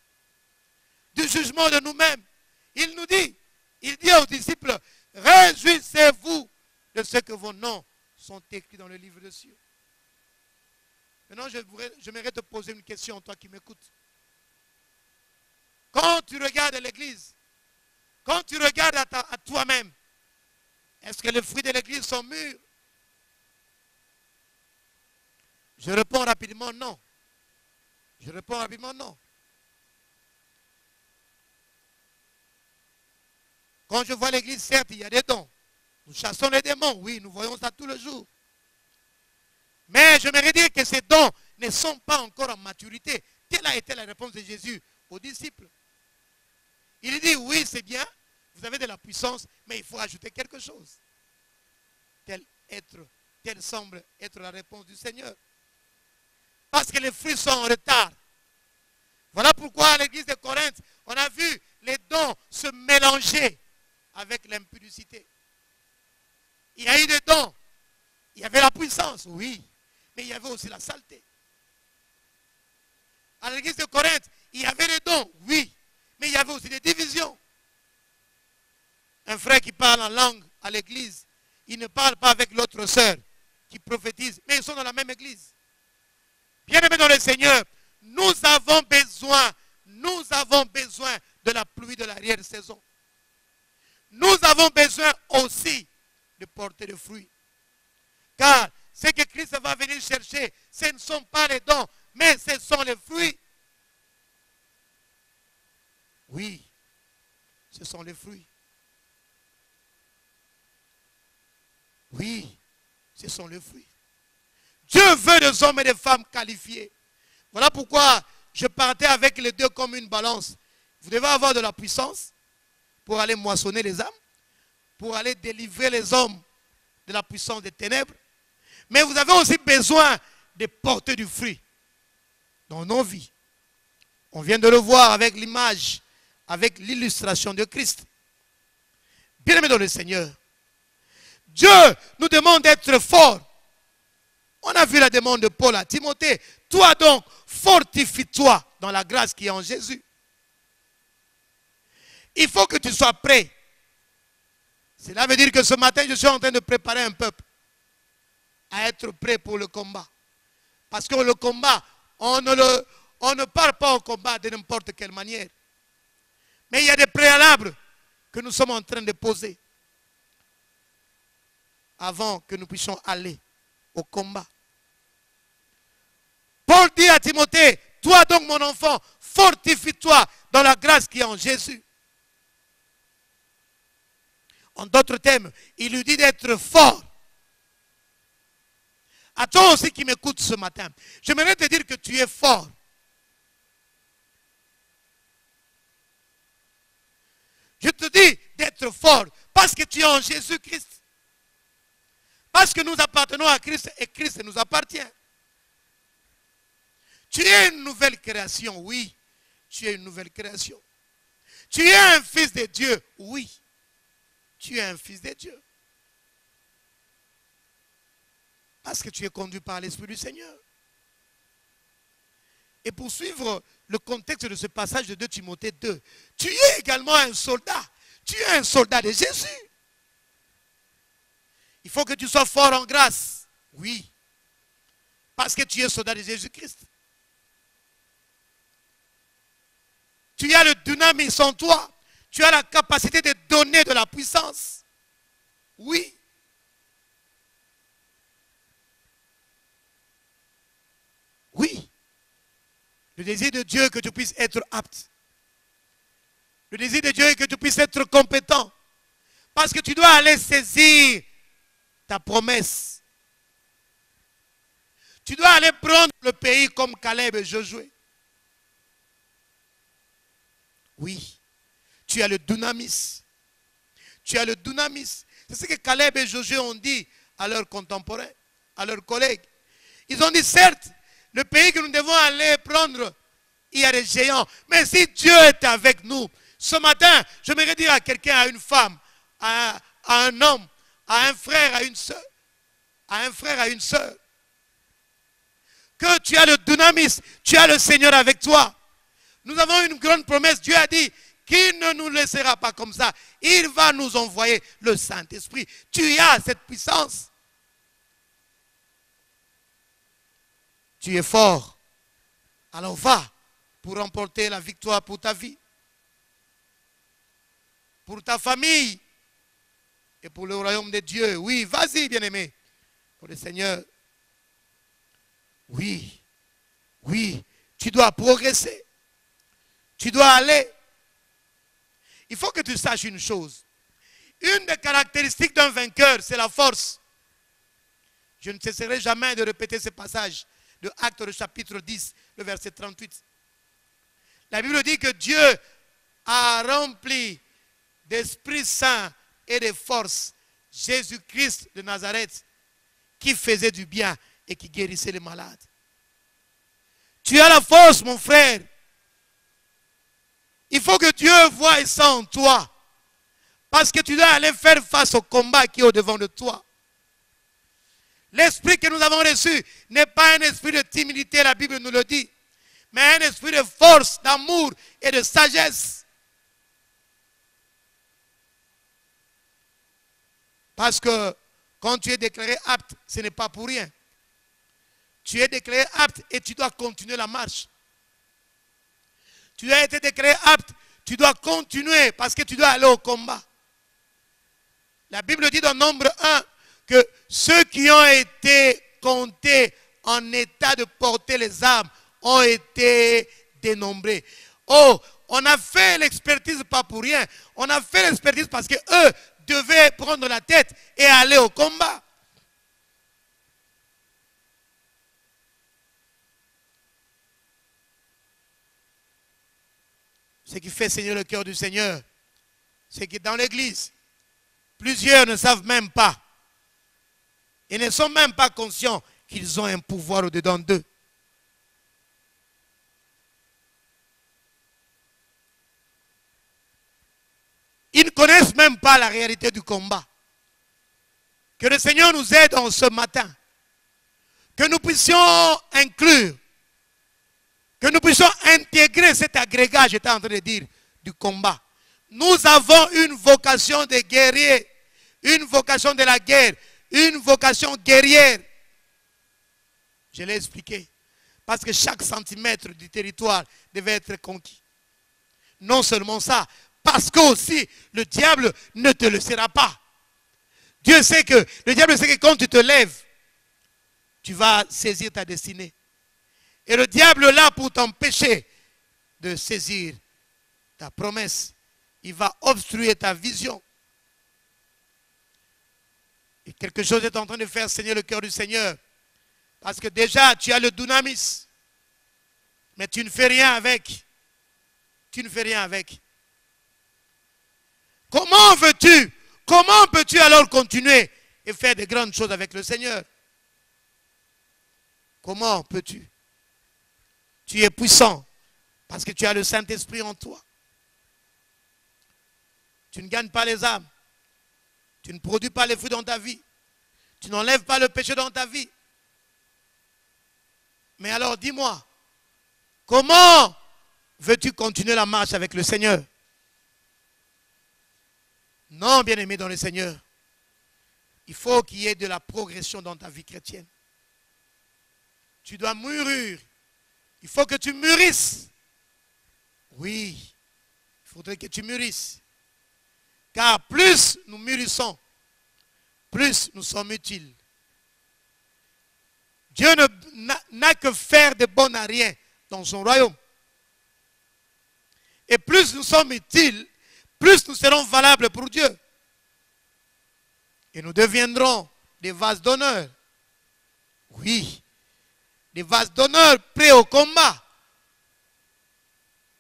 du jugement de nous-mêmes. Il nous dit, il dit aux disciples, réjouissez-vous de ce que vos noms sont écrits dans le livre de cieux. Maintenant, j'aimerais te poser une question, toi qui m'écoutes. Quand tu regardes l'église, quand tu regardes à toi-même, est-ce que les fruits de l'église sont mûrs? Je réponds rapidement non. Je réponds rapidement non. Quand je vois l'église, certes, il y a des dons. Nous chassons les démons, oui, nous voyons ça tous les jours. Mais j'aimerais dire que ces dons ne sont pas encore en maturité. Telle a été la réponse de Jésus aux disciples. Il dit, oui, c'est bien, vous avez de la puissance, mais il faut ajouter quelque chose. Telle semble être la réponse du Seigneur. Parce que les fruits sont en retard. Voilà pourquoi à l'église de Corinthe, on a vu les dons se mélanger avec l'impudicité. Il y a eu des dons. Il y avait la puissance, oui. Mais il y avait aussi la saleté. À l'église de Corinthe, il y avait des dons, oui. Mais il y avait aussi des divisions. Un frère qui parle en langue à l'église, il ne parle pas avec l'autre sœur qui prophétise, mais ils sont dans la même église. Bien-aimés dans le Seigneur, nous avons besoin de la pluie de l'arrière-saison. Nous avons besoin aussi de porter des fruits. Car ce que Christ va venir chercher, ce ne sont pas les dons, mais ce sont les fruits. Oui, ce sont les fruits. Oui, ce sont les fruits. Dieu veut des hommes et des femmes qualifiés. Voilà pourquoi je partais avec les deux comme une balance. Vous devez avoir de la puissance pour aller moissonner les âmes, pour aller délivrer les hommes de la puissance des ténèbres. Mais vous avez aussi besoin de porter du fruit dans nos vies. On vient de le voir avec l'image, avec l'illustration de Christ. Bien-aimés dans le Seigneur, Dieu nous demande d'être forts. On a vu la demande de Paul à Timothée. Toi donc, fortifie-toi dans la grâce qui est en Jésus. Il faut que tu sois prêt. Cela veut dire que ce matin, je suis en train de préparer un peuple à être prêt pour le combat. Parce que le combat, on ne part pas au combat de n'importe quelle manière. Mais il y a des préalables que nous sommes en train de poser avant que nous puissions aller au combat. Paul dit à Timothée, toi donc mon enfant, fortifie-toi dans la grâce qui est en Jésus. En d'autres termes, il lui dit d'être fort. À toi aussi qui m'écoutes ce matin, j'aimerais te dire que tu es fort. Je te dis d'être fort parce que tu es en Jésus-Christ. Parce que nous appartenons à Christ et Christ nous appartient. Tu es une nouvelle création, oui. Tu es une nouvelle création. Tu es un fils de Dieu, oui. Tu es un fils de Dieu. Parce que tu es conduit par l'Esprit du Seigneur. Et pour suivre le contexte de ce passage de 2 Timothée 2, tu es également un soldat. Tu es un soldat de Jésus. Il faut que tu sois fort en grâce. Oui. Parce que tu es soldat de Jésus-Christ. Tu as le dynamisme en toi. Tu as la capacité de donner de la puissance. Oui. Oui. Le désir de Dieu est que tu puisses être apte. Le désir de Dieu est que tu puisses être compétent. Parce que tu dois aller saisir ta promesse. Tu dois aller prendre le pays comme Caleb et Josué. Oui. Tu as le dynamisme. Tu as le dynamisme. C'est ce que Caleb et Josué ont dit à leurs contemporains, à leurs collègues. Ils ont dit, certes, le pays que nous devons aller prendre, il y a des géants. Mais si Dieu est avec nous, ce matin, j'aimerais dire à quelqu'un, à une femme, à un homme, à un frère, à une soeur, que tu as le dynamisme, tu as le Seigneur avec toi. Nous avons une grande promesse. Dieu a dit qu'il ne nous laissera pas comme ça. Il va nous envoyer le Saint-Esprit. Tu as cette puissance. Tu es fort. Alors va pour remporter la victoire pour ta vie, pour ta famille et pour le royaume de Dieu. Oui, vas-y, bien-aimé, pour le Seigneur. Oui, oui, tu dois progresser. Tu dois aller. Il faut que tu saches une chose. Une des caractéristiques d'un vainqueur, c'est la force. Je ne cesserai jamais de répéter ce passage de Actes, le chapitre 10, le verset 38. La Bible dit que Dieu a rempli d'Esprit Saint et de force Jésus-Christ de Nazareth, qui faisait du bien et qui guérissait les malades. Tu as la force, mon frère. Il faut que Dieu voie ça en toi. Parce que tu dois aller faire face au combat qui est au-devant de toi. L'esprit que nous avons reçu n'est pas un esprit de timidité, la Bible nous le dit, mais un esprit de force, d'amour et de sagesse. Parce que quand tu es déclaré apte, ce n'est pas pour rien. Tu es déclaré apte et tu dois continuer la marche. Tu as été déclaré apte, tu dois continuer parce que tu dois aller au combat. La Bible dit dans Nombre 1 que ceux qui ont été comptés en état de porter les armes ont été dénombrés. Oh, on a fait l'expertise pas pour rien. On a fait l'expertise parce qu'eux devaient prendre la tête et aller au combat. Ce qui fait saigner le cœur du Seigneur, c'est que dans l'église, plusieurs ne savent même pas et ne sont même pas conscients qu'ils ont un pouvoir au-dedans d'eux. Ils ne connaissent même pas la réalité du combat. Que le Seigneur nous aide en ce matin. Que nous puissions inclure, que nous puissions intégrer cet agrégat, j'étais en train de dire, du combat. Nous avons une vocation de guerrier, une vocation de la guerre, une vocation guerrière. Je l'ai expliqué. Parce que chaque centimètre du territoire devait être conquis. Non seulement ça, parce que aussi le diable ne te le laissera pas. Dieu sait que, le diable sait que quand tu te lèves, tu vas saisir ta destinée. Et le diable est là pour t'empêcher de saisir ta promesse. Il va obstruer ta vision. Et quelque chose est en train de faire saigner le cœur du Seigneur. Parce que déjà, tu as le dunamis. Mais tu ne fais rien avec. Tu ne fais rien avec. Comment peux-tu alors continuer et faire de grandes choses avec le Seigneur? Comment peux-tu? Tu es puissant parce que tu as le Saint-Esprit en toi. Tu ne gagnes pas les âmes. Tu ne produis pas les fruits dans ta vie. Tu n'enlèves pas le péché dans ta vie. Mais alors dis-moi, comment veux-tu continuer la marche avec le Seigneur? Non, bien-aimé dans le Seigneur, il faut qu'il y ait de la progression dans ta vie chrétienne. Tu dois mûrir. Il faut que tu mûrisses. Oui, il faudrait que tu mûrisses. Car plus nous mûrissons, plus nous sommes utiles. Dieu n'a que faire de bon à rien dans son royaume. Et plus nous sommes utiles, plus nous serons valables pour Dieu. Et nous deviendrons des vases d'honneur. Oui, des vases d'honneur prêts au combat.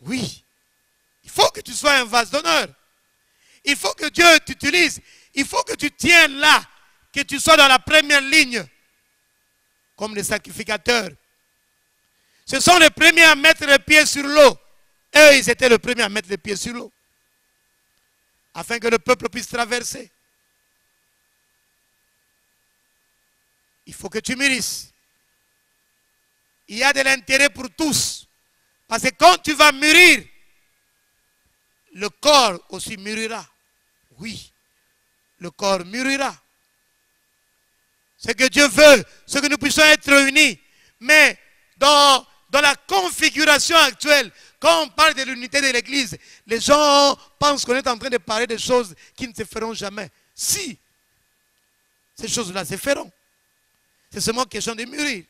Oui, il faut que tu sois un vase d'honneur. Il faut que Dieu t'utilise. Il faut que tu tiennes là, que tu sois dans la première ligne, comme les sacrificateurs. Ce sont les premiers à mettre les pieds sur l'eau. Eux, ils étaient les premiers à mettre les pieds sur l'eau, afin que le peuple puisse traverser. Il faut que tu mûrisses. Il y a de l'intérêt pour tous. Parce que quand tu vas mûrir, le corps aussi mûrira. Oui, le corps mûrira. Ce que Dieu veut, c'est que nous puissions être réunis. Mais dans la configuration actuelle, quand on parle de l'unité de l'Église, les gens pensent qu'on est en train de parler de choses qui ne se feront jamais. Si, ces choses-là se feront. C'est seulement question de mûrir.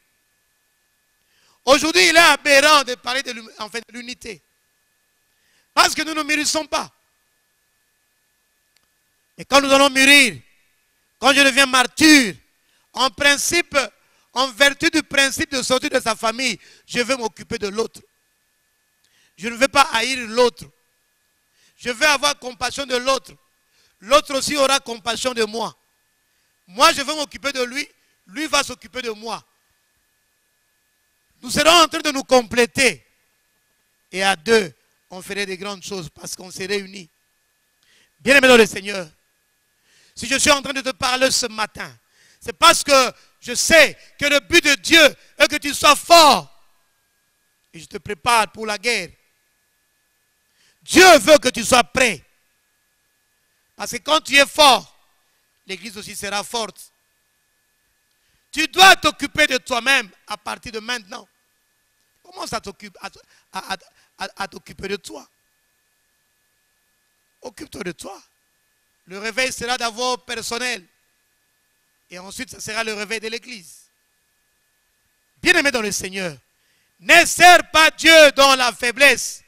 Aujourd'hui, il est aberrant de parler de l'unité. Parce que nous ne mûrissons pas. Et quand nous allons mûrir, quand je deviens martyr, En principe, en vertu du principe de sortir de sa famille, je vais m'occuper de l'autre. Je ne vais pas haïr l'autre. Je vais avoir compassion de l'autre. L'autre aussi aura compassion de moi. Moi, je vais m'occuper de lui. Lui va s'occuper de moi. Nous serons en train de nous compléter. Et à deux, on ferait des grandes choses parce qu'on s'est réunis. Bien-aimé dans le Seigneur, si je suis en train de te parler ce matin, c'est parce que je sais que le but de Dieu est que tu sois fort. Et je te prépare pour la guerre. Dieu veut que tu sois prêt. Parce que quand tu es fort, l'église aussi sera forte. Tu dois t'occuper de toi-même à partir de maintenant. Commence à t'occuper de toi. Occupe-toi de toi. Le réveil sera d'abord personnel. Et ensuite, ce sera le réveil de l'église. Bien-aimé dans le Seigneur, ne sers pas Dieu dans la faiblesse,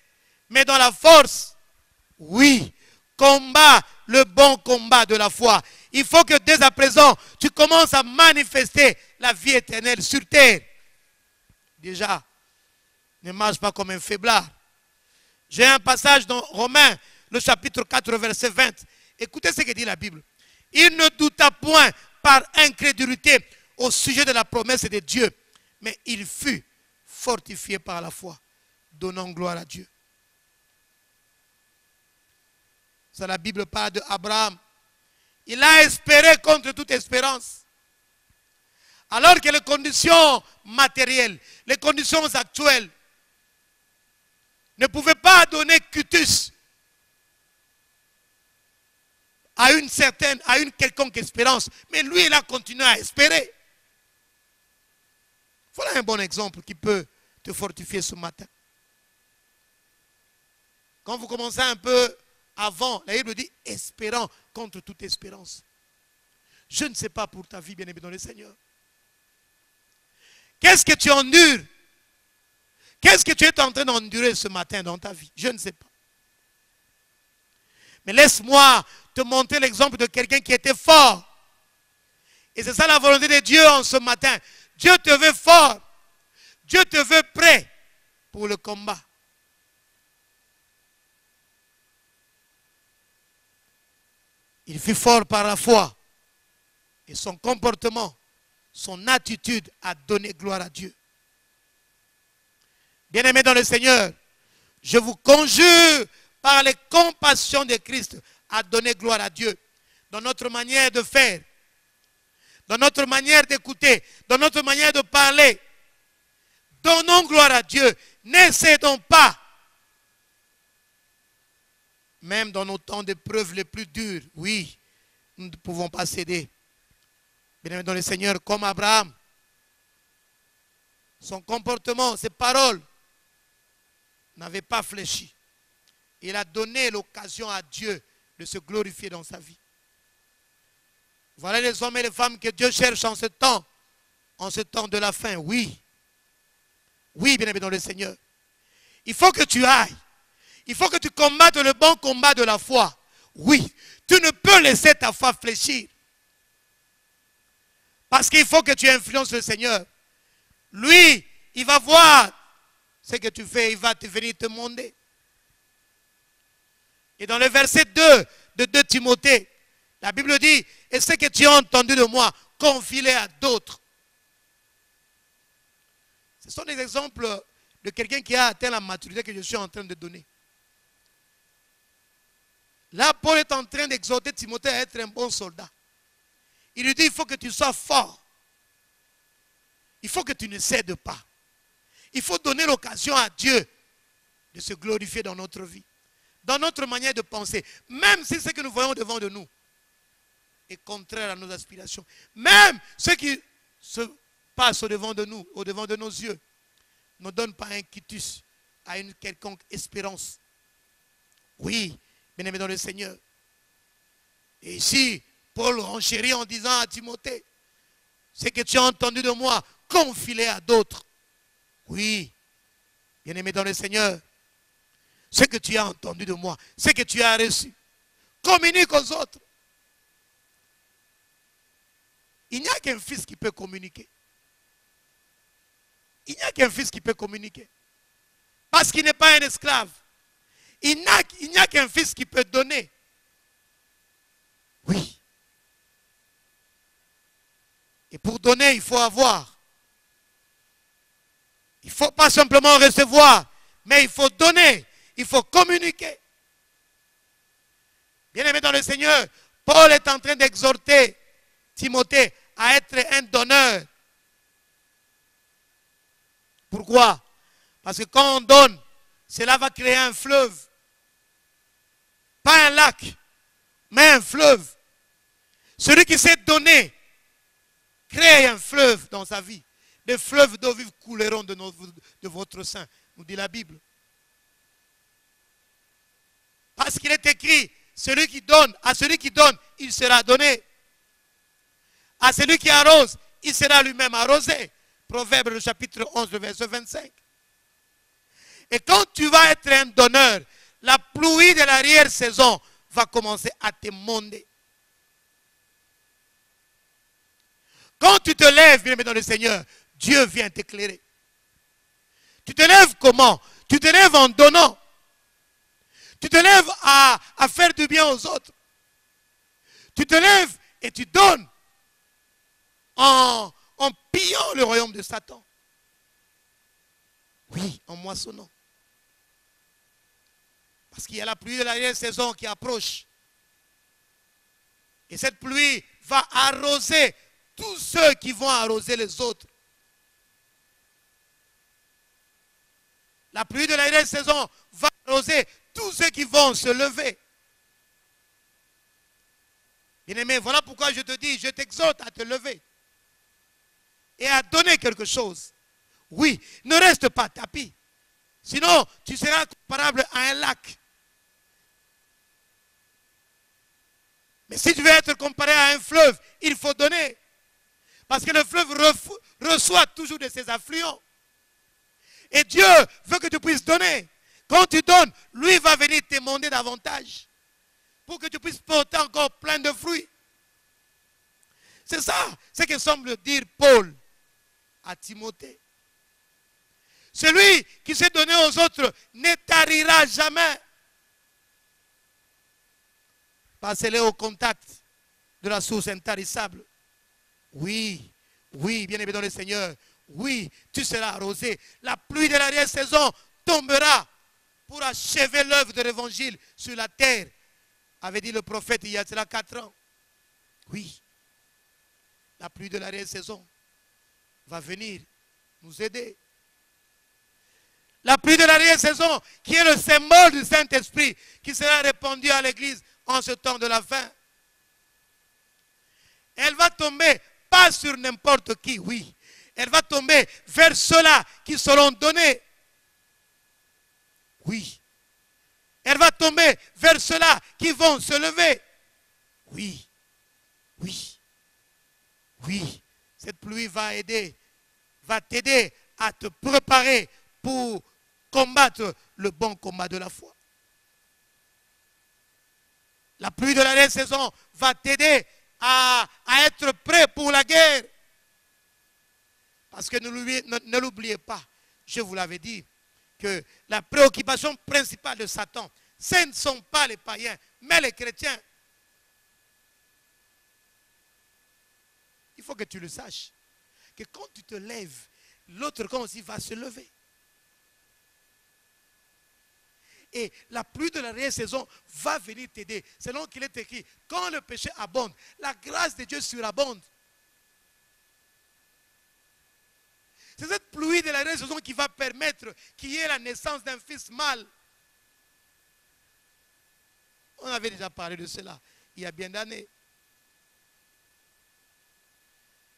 mais dans la force. Oui, combat le bon combat de la foi. Il faut que dès à présent, tu commences à manifester la vie éternelle sur terre. Déjà, ne marche pas comme un faiblard. J'ai un passage dans Romains, le chapitre 4, verset 20. Écoutez ce que dit la Bible. Il ne douta point par incrédulité au sujet de la promesse de Dieu, mais il fut fortifié par la foi, donnant gloire à Dieu. Ça, la Bible parle d'Abraham. Il a espéré contre toute espérance. Alors que les conditions matérielles, les conditions actuelles ne pouvaient pas donner cutus à une quelconque espérance. Mais lui, il a continué à espérer. Voilà un bon exemple qui peut te fortifier ce matin. Quand vous commencez un peu avant, la Bible dit espérant contre toute espérance. Je ne sais pas pour ta vie, bien-aimé dans le Seigneur. Qu'est-ce que tu endures? Qu'est-ce que tu es en train d'endurer ce matin dans ta vie? Je ne sais pas. Mais laisse-moi te montrer l'exemple de quelqu'un qui était fort. Et c'est ça la volonté de Dieu en ce matin. Dieu te veut fort. Dieu te veut prêt pour le combat. Il fut fort par la foi. Et son comportement, son attitude a donné gloire à Dieu. Bien-aimés dans le Seigneur, je vous conjure par les compassions de Christ à donner gloire à Dieu dans notre manière de faire, dans notre manière d'écouter, dans notre manière de parler. Donnons gloire à Dieu. Ne cédons pas. Même dans nos temps d'épreuves les plus dures, oui, nous ne pouvons pas céder. Bien-aimés dans le Seigneur, comme Abraham, son comportement, ses paroles n'avaient pas fléchi. Il a donné l'occasion à Dieu de se glorifier dans sa vie. Voilà les hommes et les femmes que Dieu cherche en ce temps de la fin. Oui. Oui, bien-aimé dans le Seigneur. Il faut que tu ailles. Il faut que tu combattes le bon combat de la foi. Oui, tu ne peux laisser ta foi fléchir. Parce qu'il faut que tu influences le Seigneur. Lui, il va voir ce que tu fais, il va venir te demander. Et dans le verset 2 de 2 Timothée, la Bible dit, et ce que tu as entendu de moi, confie-le à d'autres. Ce sont des exemples de quelqu'un qui a atteint la maturité que je suis en train de donner. Là, Paul est en train d'exhorter Timothée à être un bon soldat. Il lui dit, il faut que tu sois fort. Il faut que tu ne cèdes pas. Il faut donner l'occasion à Dieu de se glorifier dans notre vie, dans notre manière de penser. Même si ce que nous voyons devant de nous est contraire à nos aspirations. Même ce qui se passe au-devant de nous, au-devant de nos yeux, ne donne pas un quitus à une quelconque espérance. Oui, bien-aimé dans le Seigneur. Et ici, Paul renchérit en disant à Timothée, ce que tu as entendu de moi, confie-le à d'autres. Oui, bien-aimé dans le Seigneur, ce que tu as entendu de moi, ce que tu as reçu, communique aux autres. Il n'y a qu'un fils qui peut communiquer. Il n'y a qu'un fils qui peut communiquer. Parce qu'il n'est pas un esclave. Il n'y a qu'un fils qui peut donner. Oui. Et pour donner, il faut avoir. Il ne faut pas simplement recevoir, mais il faut donner. Il faut communiquer. Bien-aimé dans le Seigneur, Paul est en train d'exhorter Timothée à être un donneur. Pourquoi? Parce que quand on donne, cela va créer un fleuve. Pas un lac, mais un fleuve. Celui qui sait donner, crée un fleuve dans sa vie. Des fleuves d'eau vive couleront de votre sein, nous dit la Bible. Parce qu'il est écrit, celui qui donne, à celui qui donne, il sera donné. À celui qui arrose, il sera lui-même arrosé. Proverbe le chapitre 11, le verset 25. Et quand tu vas être un donneur, la pluie de l'arrière-saison va commencer à t'émonder. Quand tu te lèves, bien-aimé dans le Seigneur, Dieu vient t'éclairer. Tu te lèves comment? Tu te lèves en donnant. Tu te lèves à faire du bien aux autres. Tu te lèves et tu donnes en pillant le royaume de Satan. Oui, en moissonnant. Parce qu'il y a la pluie de l'arrière-saison qui approche. Et cette pluie va arroser tous ceux qui vont arroser les autres. La pluie de l'arrière-saison va arroser tous ceux qui vont se lever. Bien-aimé, voilà pourquoi je te dis, je t'exhorte à te lever et à donner quelque chose. Oui, ne reste pas tapis. Sinon, tu seras comparable à un lac. Mais si tu veux être comparé à un fleuve, il faut donner. Parce que le fleuve reçoit toujours de ses affluents. Et Dieu veut que tu puisses donner. Quand tu donnes, lui va venir t'émonder davantage. Pour que tu puisses porter encore plein de fruits. C'est ça, ce que semble dire Paul à Timothée. Celui qui s'est donné aux autres ne tarira jamais. Passez-les au contact de la source intarissable. Oui, oui, bien-aimé dans le Seigneur. Oui, tu seras arrosé. La pluie de l'arrière-saison tombera pour achever l'œuvre de l'évangile sur la terre, avait dit le prophète il y a cela 4 ans. Oui, la pluie de l'arrière-saison va venir nous aider. La pluie de l'arrière-saison qui est le symbole du Saint-Esprit qui sera répandu à l'Église en ce temps de la fin. Elle va tomber pas sur n'importe qui, oui. Elle va tomber vers ceux-là qui seront donnés. Oui. Elle va tomber vers ceux-là qui vont se lever. Oui. Oui. Oui. Cette pluie va t'aider à te préparer pour combattre le bon combat de la foi. La pluie de la saison va t'aider à être prêt pour la guerre. Parce que ne l'oubliez pas, je vous l'avais dit, que la préoccupation principale de Satan, ce ne sont pas les païens, mais les chrétiens. Il faut que tu le saches, que quand tu te lèves, l'autre camp aussi va se lever. Et la pluie de la saison va venir t'aider. Selon qu'il est écrit, quand le péché abonde, la grâce de Dieu surabonde. C'est cette pluie de la saison qui va permettre qu'il y ait la naissance d'un fils mâle. On avait déjà parlé de cela il y a bien d'années.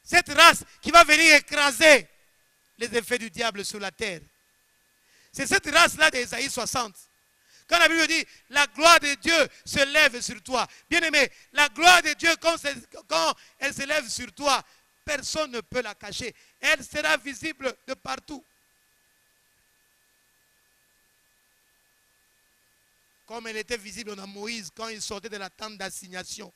Cette race qui va venir écraser les effets du diable sur la terre. C'est cette race-là d'Ésaïe 60. Quand la Bible dit, la gloire de Dieu se lève sur toi. Bien aimé, la gloire de Dieu, quand elle se lève sur toi, personne ne peut la cacher. Elle sera visible de partout. Comme elle était visible à Moïse quand il sortait de la tente d'assignation.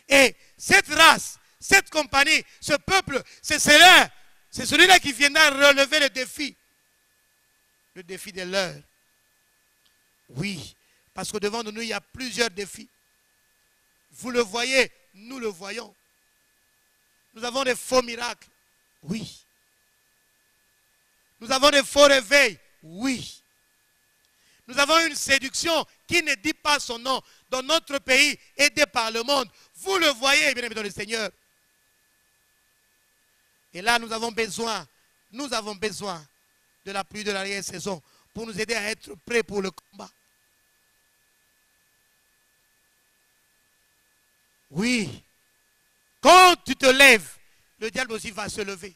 Et cette race, cette compagnie, ce peuple, c'est celui-là qui viendra relever le défi. Le défi de l'heure. Oui, parce que devant nous, il y a plusieurs défis. Vous le voyez, nous le voyons. Nous avons des faux miracles. Oui. Nous avons des faux réveils. Oui. Nous avons une séduction qui ne dit pas son nom dans notre pays, aidé par le monde. Vous le voyez, bien aimé dans le Seigneur. Et là, nous avons besoin de la pluie de l'arrière-saison pour nous aider à être prêts pour le combat. Oui. Quand tu te lèves, le diable aussi va se lever.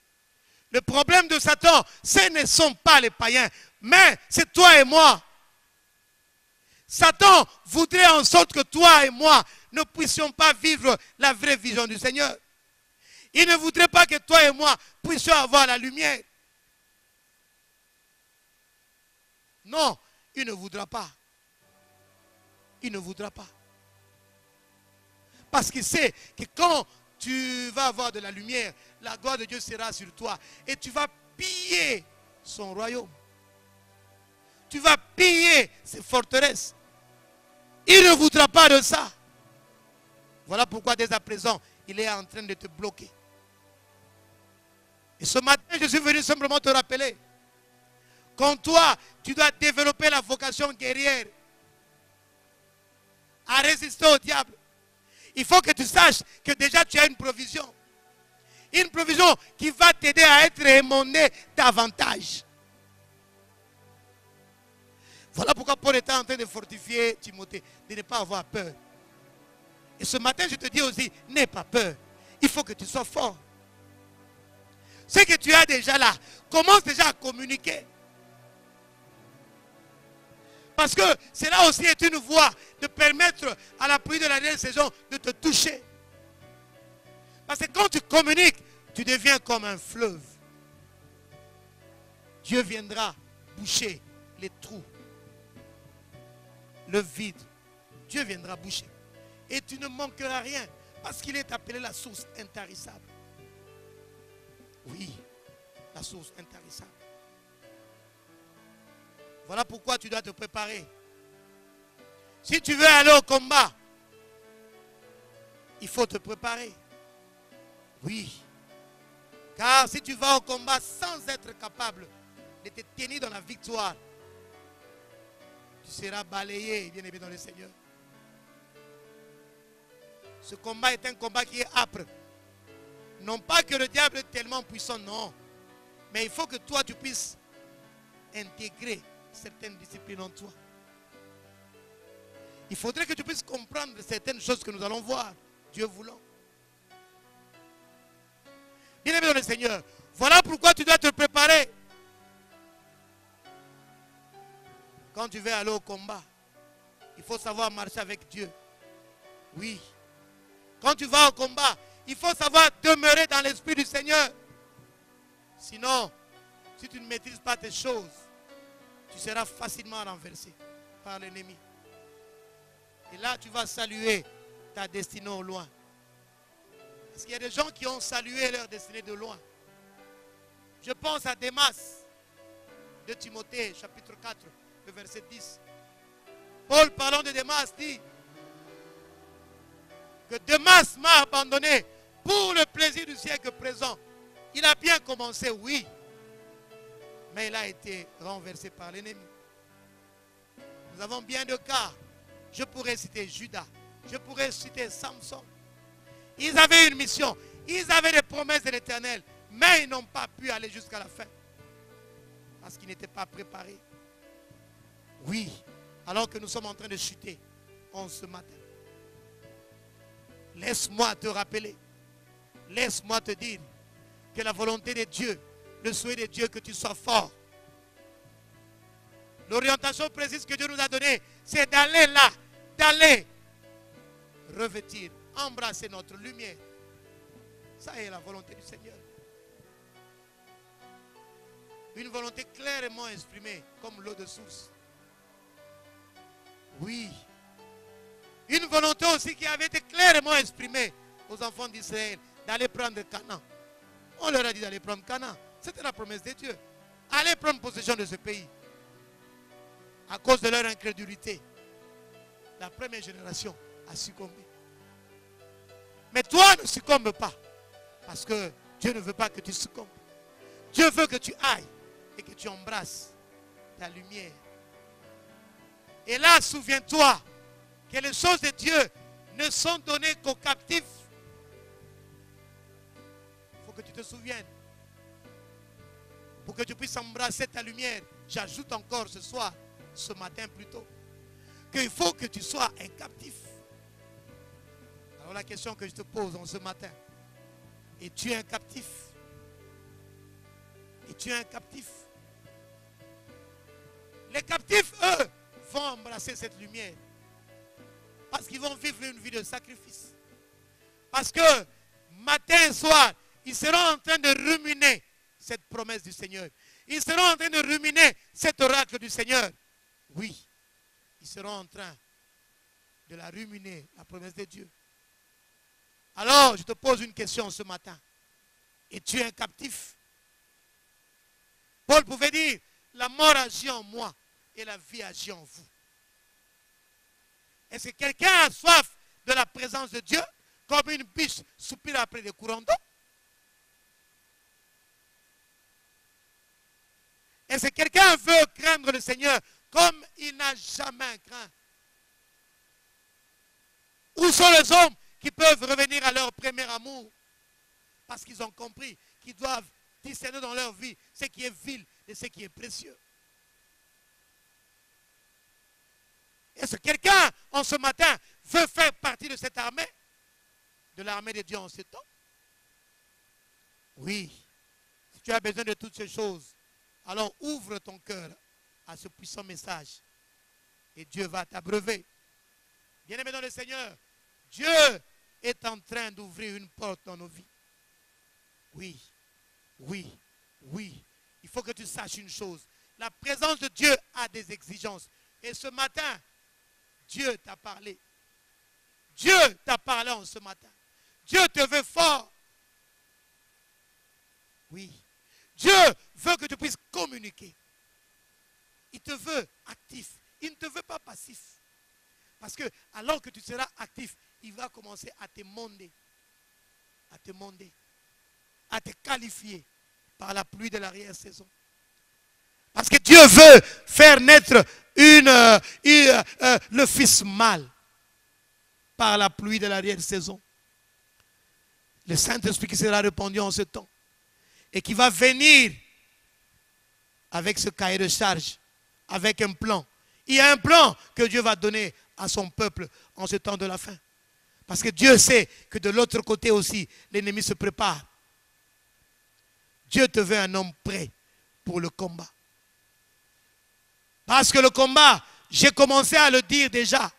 Le problème de Satan, ce ne sont pas les païens, mais c'est toi et moi. Satan voudrait en sorte que toi et moi ne puissions pas vivre la vraie vision du Seigneur. Il ne voudrait pas que toi et moi puissions avoir la lumière. Non, il ne voudra pas. Il ne voudra pas. Parce qu'il sait que quand tu vas avoir de la lumière, la gloire de Dieu sera sur toi. Et tu vas piller son royaume. Tu vas piller ses forteresses. Il ne voudra pas de ça. Voilà pourquoi dès à présent, il est en train de te bloquer. Et ce matin, je suis venu simplement te rappeler. Quand toi, tu dois développer la vocation guerrière à résister au diable, il faut que tu saches que déjà tu as une provision. Une provision qui va t'aider à être émondé davantage. Voilà pourquoi Paul était en train de fortifier Timothée, de ne pas avoir peur. Et ce matin, je te dis aussi, n'aie pas peur. Il faut que tu sois fort. Ce que tu as déjà là, commence déjà à communiquer. Parce que cela aussi est une voie de permettre à la pluie de la dernière saison de te toucher. Parce que quand tu communiques, tu deviens comme un fleuve. Dieu viendra boucher les trous, le vide. Dieu viendra boucher. Et tu ne manqueras rien parce qu'il est appelé la source intarissable. Oui, la source intarissable. Voilà pourquoi tu dois te préparer. Si tu veux aller au combat, il faut te préparer. Oui. Car si tu vas au combat sans être capable de te tenir dans la victoire, tu seras balayé, bien aimé dans le Seigneur. Ce combat est un combat qui est âpre. Non pas que le diable est tellement puissant, non. Mais il faut que toi, tu puisses intégrer certaines disciplines en toi. Il faudrait que tu puisses comprendre certaines choses que nous allons voir, Dieu voulant. Bien aimé dans le Seigneur, voilà pourquoi tu dois te préparer. Quand tu veux aller au combat, il faut savoir marcher avec Dieu. Oui. Quand tu vas au combat, il faut savoir demeurer dans l'esprit du Seigneur. Sinon, si tu ne maîtrises pas tes choses, tu seras facilement renversé par l'ennemi. Et là, tu vas saluer ta destinée au loin. Parce qu'il y a des gens qui ont salué leur destinée de loin. Je pense à Démas de Timothée, chapitre 4, le verset 10. Paul, parlant de Démas, dit que Démas m'a abandonné pour le plaisir du siècle présent. Il a bien commencé, oui, mais il a été renversé par l'ennemi. Nous avons bien de cas. Je pourrais citer Judas, je pourrais citer Samson. Ils avaient une mission, ils avaient des promesses de l'Éternel, mais ils n'ont pas pu aller jusqu'à la fin parce qu'ils n'étaient pas préparés. Oui, alors que nous sommes en train de chuter en ce matin. Laisse-moi te rappeler, laisse-moi te dire que la volonté de Dieu, le souhait de Dieu que tu sois fort. L'orientation précise que Dieu nous a donnée, c'est d'aller là, d'aller revêtir, embrasser notre lumière. Ça est la volonté du Seigneur. Une volonté clairement exprimée comme l'eau de source. Oui. Une volonté aussi qui avait été clairement exprimée aux enfants d'Israël d'aller prendre Canaan. On leur a dit d'aller prendre Canaan. C'était la promesse de Dieu. Allez prendre possession de ce pays. À cause de leur incrédulité, la première génération a succombé. Mais toi ne succombe pas. Parce que Dieu ne veut pas que tu succombes. Dieu veut que tu ailles et que tu embrasses ta lumière. Et là, souviens-toi que les choses de Dieu ne sont données qu'aux captifs. Il faut que tu te souviennes. Pour que tu puisses embrasser ta lumière, j'ajoute encore ce soir, ce matin plutôt, qu'il faut que tu sois un captif. Alors la question que je te pose en ce matin, es-tu un captif? Es-tu un captif? Les captifs, eux, vont embrasser cette lumière. Parce qu'ils vont vivre une vie de sacrifice. Parce que matin et soir, ils seront en train de ruminer cette promesse du Seigneur. Ils seront en train de ruminer cet oracle du Seigneur. Oui, ils seront en train de la ruminer, la promesse de Dieu. Alors, je te pose une question ce matin. Es-tu un captif? Paul pouvait dire, la mort agit en moi et la vie agit en vous. Est-ce que quelqu'un a soif de la présence de Dieu comme une biche soupire après des courants d'eau? Est-ce que quelqu'un veut craindre le Seigneur comme il n'a jamais craint? Où sont les hommes qui peuvent revenir à leur premier amour? Parce qu'ils ont compris qu'ils doivent discerner dans leur vie ce qui est vil et ce qui est précieux. Est-ce que quelqu'un en ce matin veut faire partie de cette armée? De l'armée de Dieu en ce temps? Oui. Si tu as besoin de toutes ces choses, alors ouvre ton cœur à ce puissant message. Et Dieu va t'abreuver. Bien-aimé dans le Seigneur, Dieu est en train d'ouvrir une porte dans nos vies. Oui, oui, oui. Il faut que tu saches une chose. La présence de Dieu a des exigences. Et ce matin, Dieu t'a parlé. Dieu t'a parlé en ce matin. Dieu te veut fort. Oui. Dieu veut que tu puisses communiquer. Il te veut actif. Il ne te veut pas passif. Parce que alors que tu seras actif, il va commencer à te monder. À te monder. À te qualifier par la pluie de l'arrière-saison. Parce que Dieu veut faire naître le fils mâle par la pluie de l'arrière-saison. Le Saint-Esprit qui sera répandu en ce temps et qui va venir avec ce cahier de charge, avec un plan. Il y a un plan que Dieu va donner à son peuple en ce temps de la fin. Parce que Dieu sait que de l'autre côté aussi, l'ennemi se prépare. Dieu te veut un homme prêt pour le combat. Parce que le combat, j'ai commencé à le dire déjà,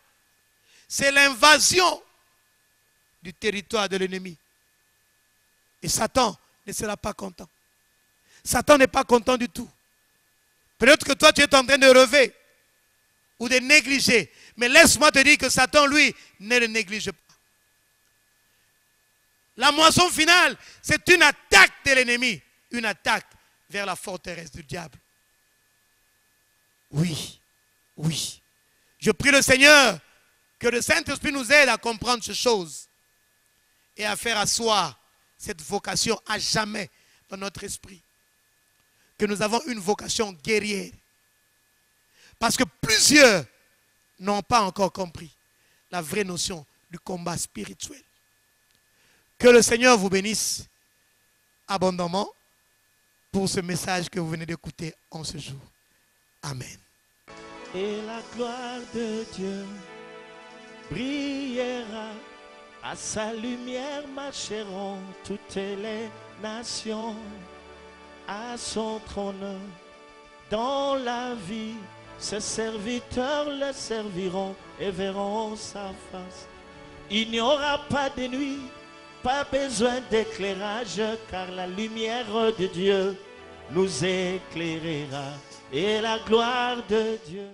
c'est l'invasion du territoire de l'ennemi. Et Satan ne sera pas content. Satan n'est pas content du tout. Peut-être que toi, tu es en train de rêver ou de négliger. Mais laisse-moi te dire que Satan, lui, ne le néglige pas. La moisson finale, c'est une attaque de l'ennemi. Une attaque vers la forteresse du diable. Oui, oui. Je prie le Seigneur que le Saint-Esprit nous aide à comprendre ces choses et à faire asseoir cette vocation à jamais dans notre esprit. Que nous avons une vocation guerrière. Parce que plusieurs n'ont pas encore compris la vraie notion du combat spirituel. Que le Seigneur vous bénisse abondamment pour ce message que vous venez d'écouter en ce jour. Amen. Et la gloire de Dieu brillera, à sa lumière marcheront toutes les nations, à son trône dans la vie. Ses serviteurs le serviront et verront sa face. Il n'y aura pas de nuit, pas besoin d'éclairage, car la lumière de Dieu nous éclairera. Et la gloire de Dieu